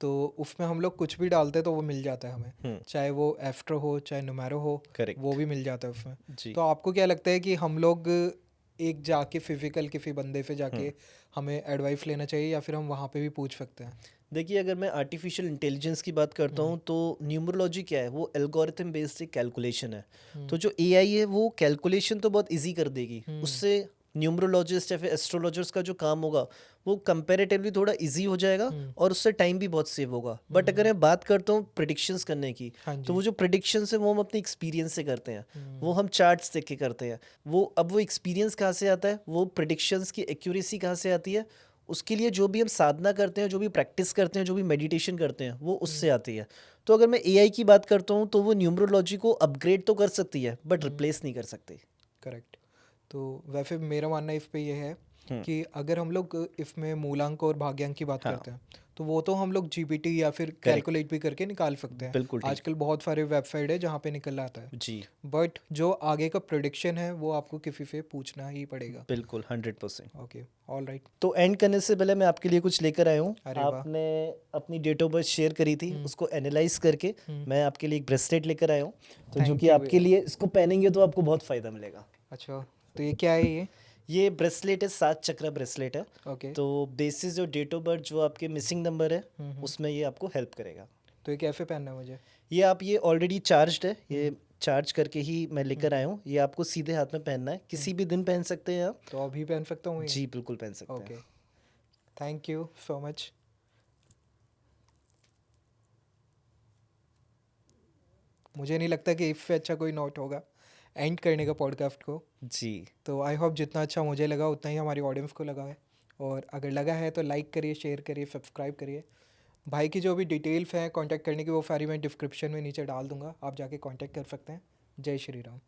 तो उसमें हम लोग कुछ भी डालते हैं तो वो मिल जाता है हमें, चाहे वो एस्ट्रो हो चाहे नुमेरो हो, करेक्ट। वो भी मिल जाता है उसमें। जी। तो आपको क्या लगता है कि हम लोग एक जाके फिजिकल किसी बंदे से जाके हमें एडवाइस लेना चाहिए, या फिर हम वहाँ पे भी पूछ सकते हैं? देखिए अगर मैं आर्टिफिशियल इंटेलिजेंस की बात करता हूँ तो न्यूमरोलॉजी क्या है, वो एल्गोरिथम बेस्ड एक कैलकुलेशन है। तो जो एआई है वो कैलकुलेशन तो बहुत इजी कर देगी, उससे न्यूमरोलॉजिस्ट या फिर एस्ट्रोलॉजर्स का जो काम होगा वो कंपैरेटिवली थोड़ा इजी हो जाएगा और उससे टाइम भी बहुत सेव होगा। बट अगर मैं बात करता हूँ प्रिडिक्शंस करने की, हाँ तो जी। वो जो प्रिडिक्शंस है वो हम अपने एक्सपीरियंस से करते हैं, वो हम चार्ट्स देख के करते हैं। वो एक्सपीरियंस कहाँ से आता है, वो प्रिडिक्शंस की एक्यूरेसी कहाँ से आती है, उसके लिए जो भी हम साधना करते हैं, जो भी प्रैक्टिस करते हैं, जो भी मेडिटेशन करते हैं, वो उससे आती है। तो अगर मैं एआई की बात करता हूँ तो वो न्यूमरोलॉजी को अपग्रेड तो कर सकती है बट रिप्लेस नहीं कर सकती। करेक्ट। तो वैसे मेरा मानना इस पे ये है कि अगर हम लोग इसमें मूलांक और भाग्यांक की बात करते हैं, तो वो तो हम लोग जीपीटी या फिर कैलकुलेट भी करके निकाल सकते हैं। बिल्कुल ठीक। आजकल बहुत सारे वेबसाइट है जहाँ पे निकल आता है, जी बट जो आगे का प्रेडिक्शन है वो आपको किसी से पूछना ही पड़ेगा। बिल्कुल 100%। Okay, all right. तो एंड करने से पहले मैं आपके लिए कुछ लेकर आया हूँ। अरे वाह। आपने अपनी डेट ऑफ बर्थ शेयर करी थी, उसको एनालाइज करके मैं आपके लिए एक ब्रेसलेट लेकर आया हूँ, तो जो Thank कि you आपके लिए इसको पहनेंगे तो आपको बहुत फ़ायदा मिलेगा। अच्छा, तो ये क्या है ये ब्रेसलेट है, 7 चक्रा ब्रेसलेट है। ओके। तो बेसिस जो डेट ऑफ बर्थ जो आपके मिसिंग नंबर है उसमें ये आपको हेल्प करेगा। तो ये कैसे पहनना है मुझे? ये ऑलरेडी चार्ज्ड है, ये चार्ज करके ही मैं लेकर आया हूँ। ये आपको सीधे हाथ में पहनना है, किसी भी दिन पहन सकते हैं आप। तो अभी पहन सकता हूँ ये? जी बिल्कुल पहन सकते ओके, हैं। Thank you so much. मुझे नहीं लगता कि इससे अच्छा कोई नोट होगा एंड करने का पॉडकास्ट को। जी तो आई होप जितना अच्छा मुझे लगा उतना ही हमारी ऑडियंस को लगा है, और अगर लगा है तो लाइक करिए, शेयर करिए, सब्सक्राइब करिए। भाई की जो भी डिटेल्स हैं कांटेक्ट करने की वो सारी मैं डिस्क्रिप्शन में नीचे डाल दूंगा, आप जाके कांटेक्ट कर सकते हैं। जय श्री राम।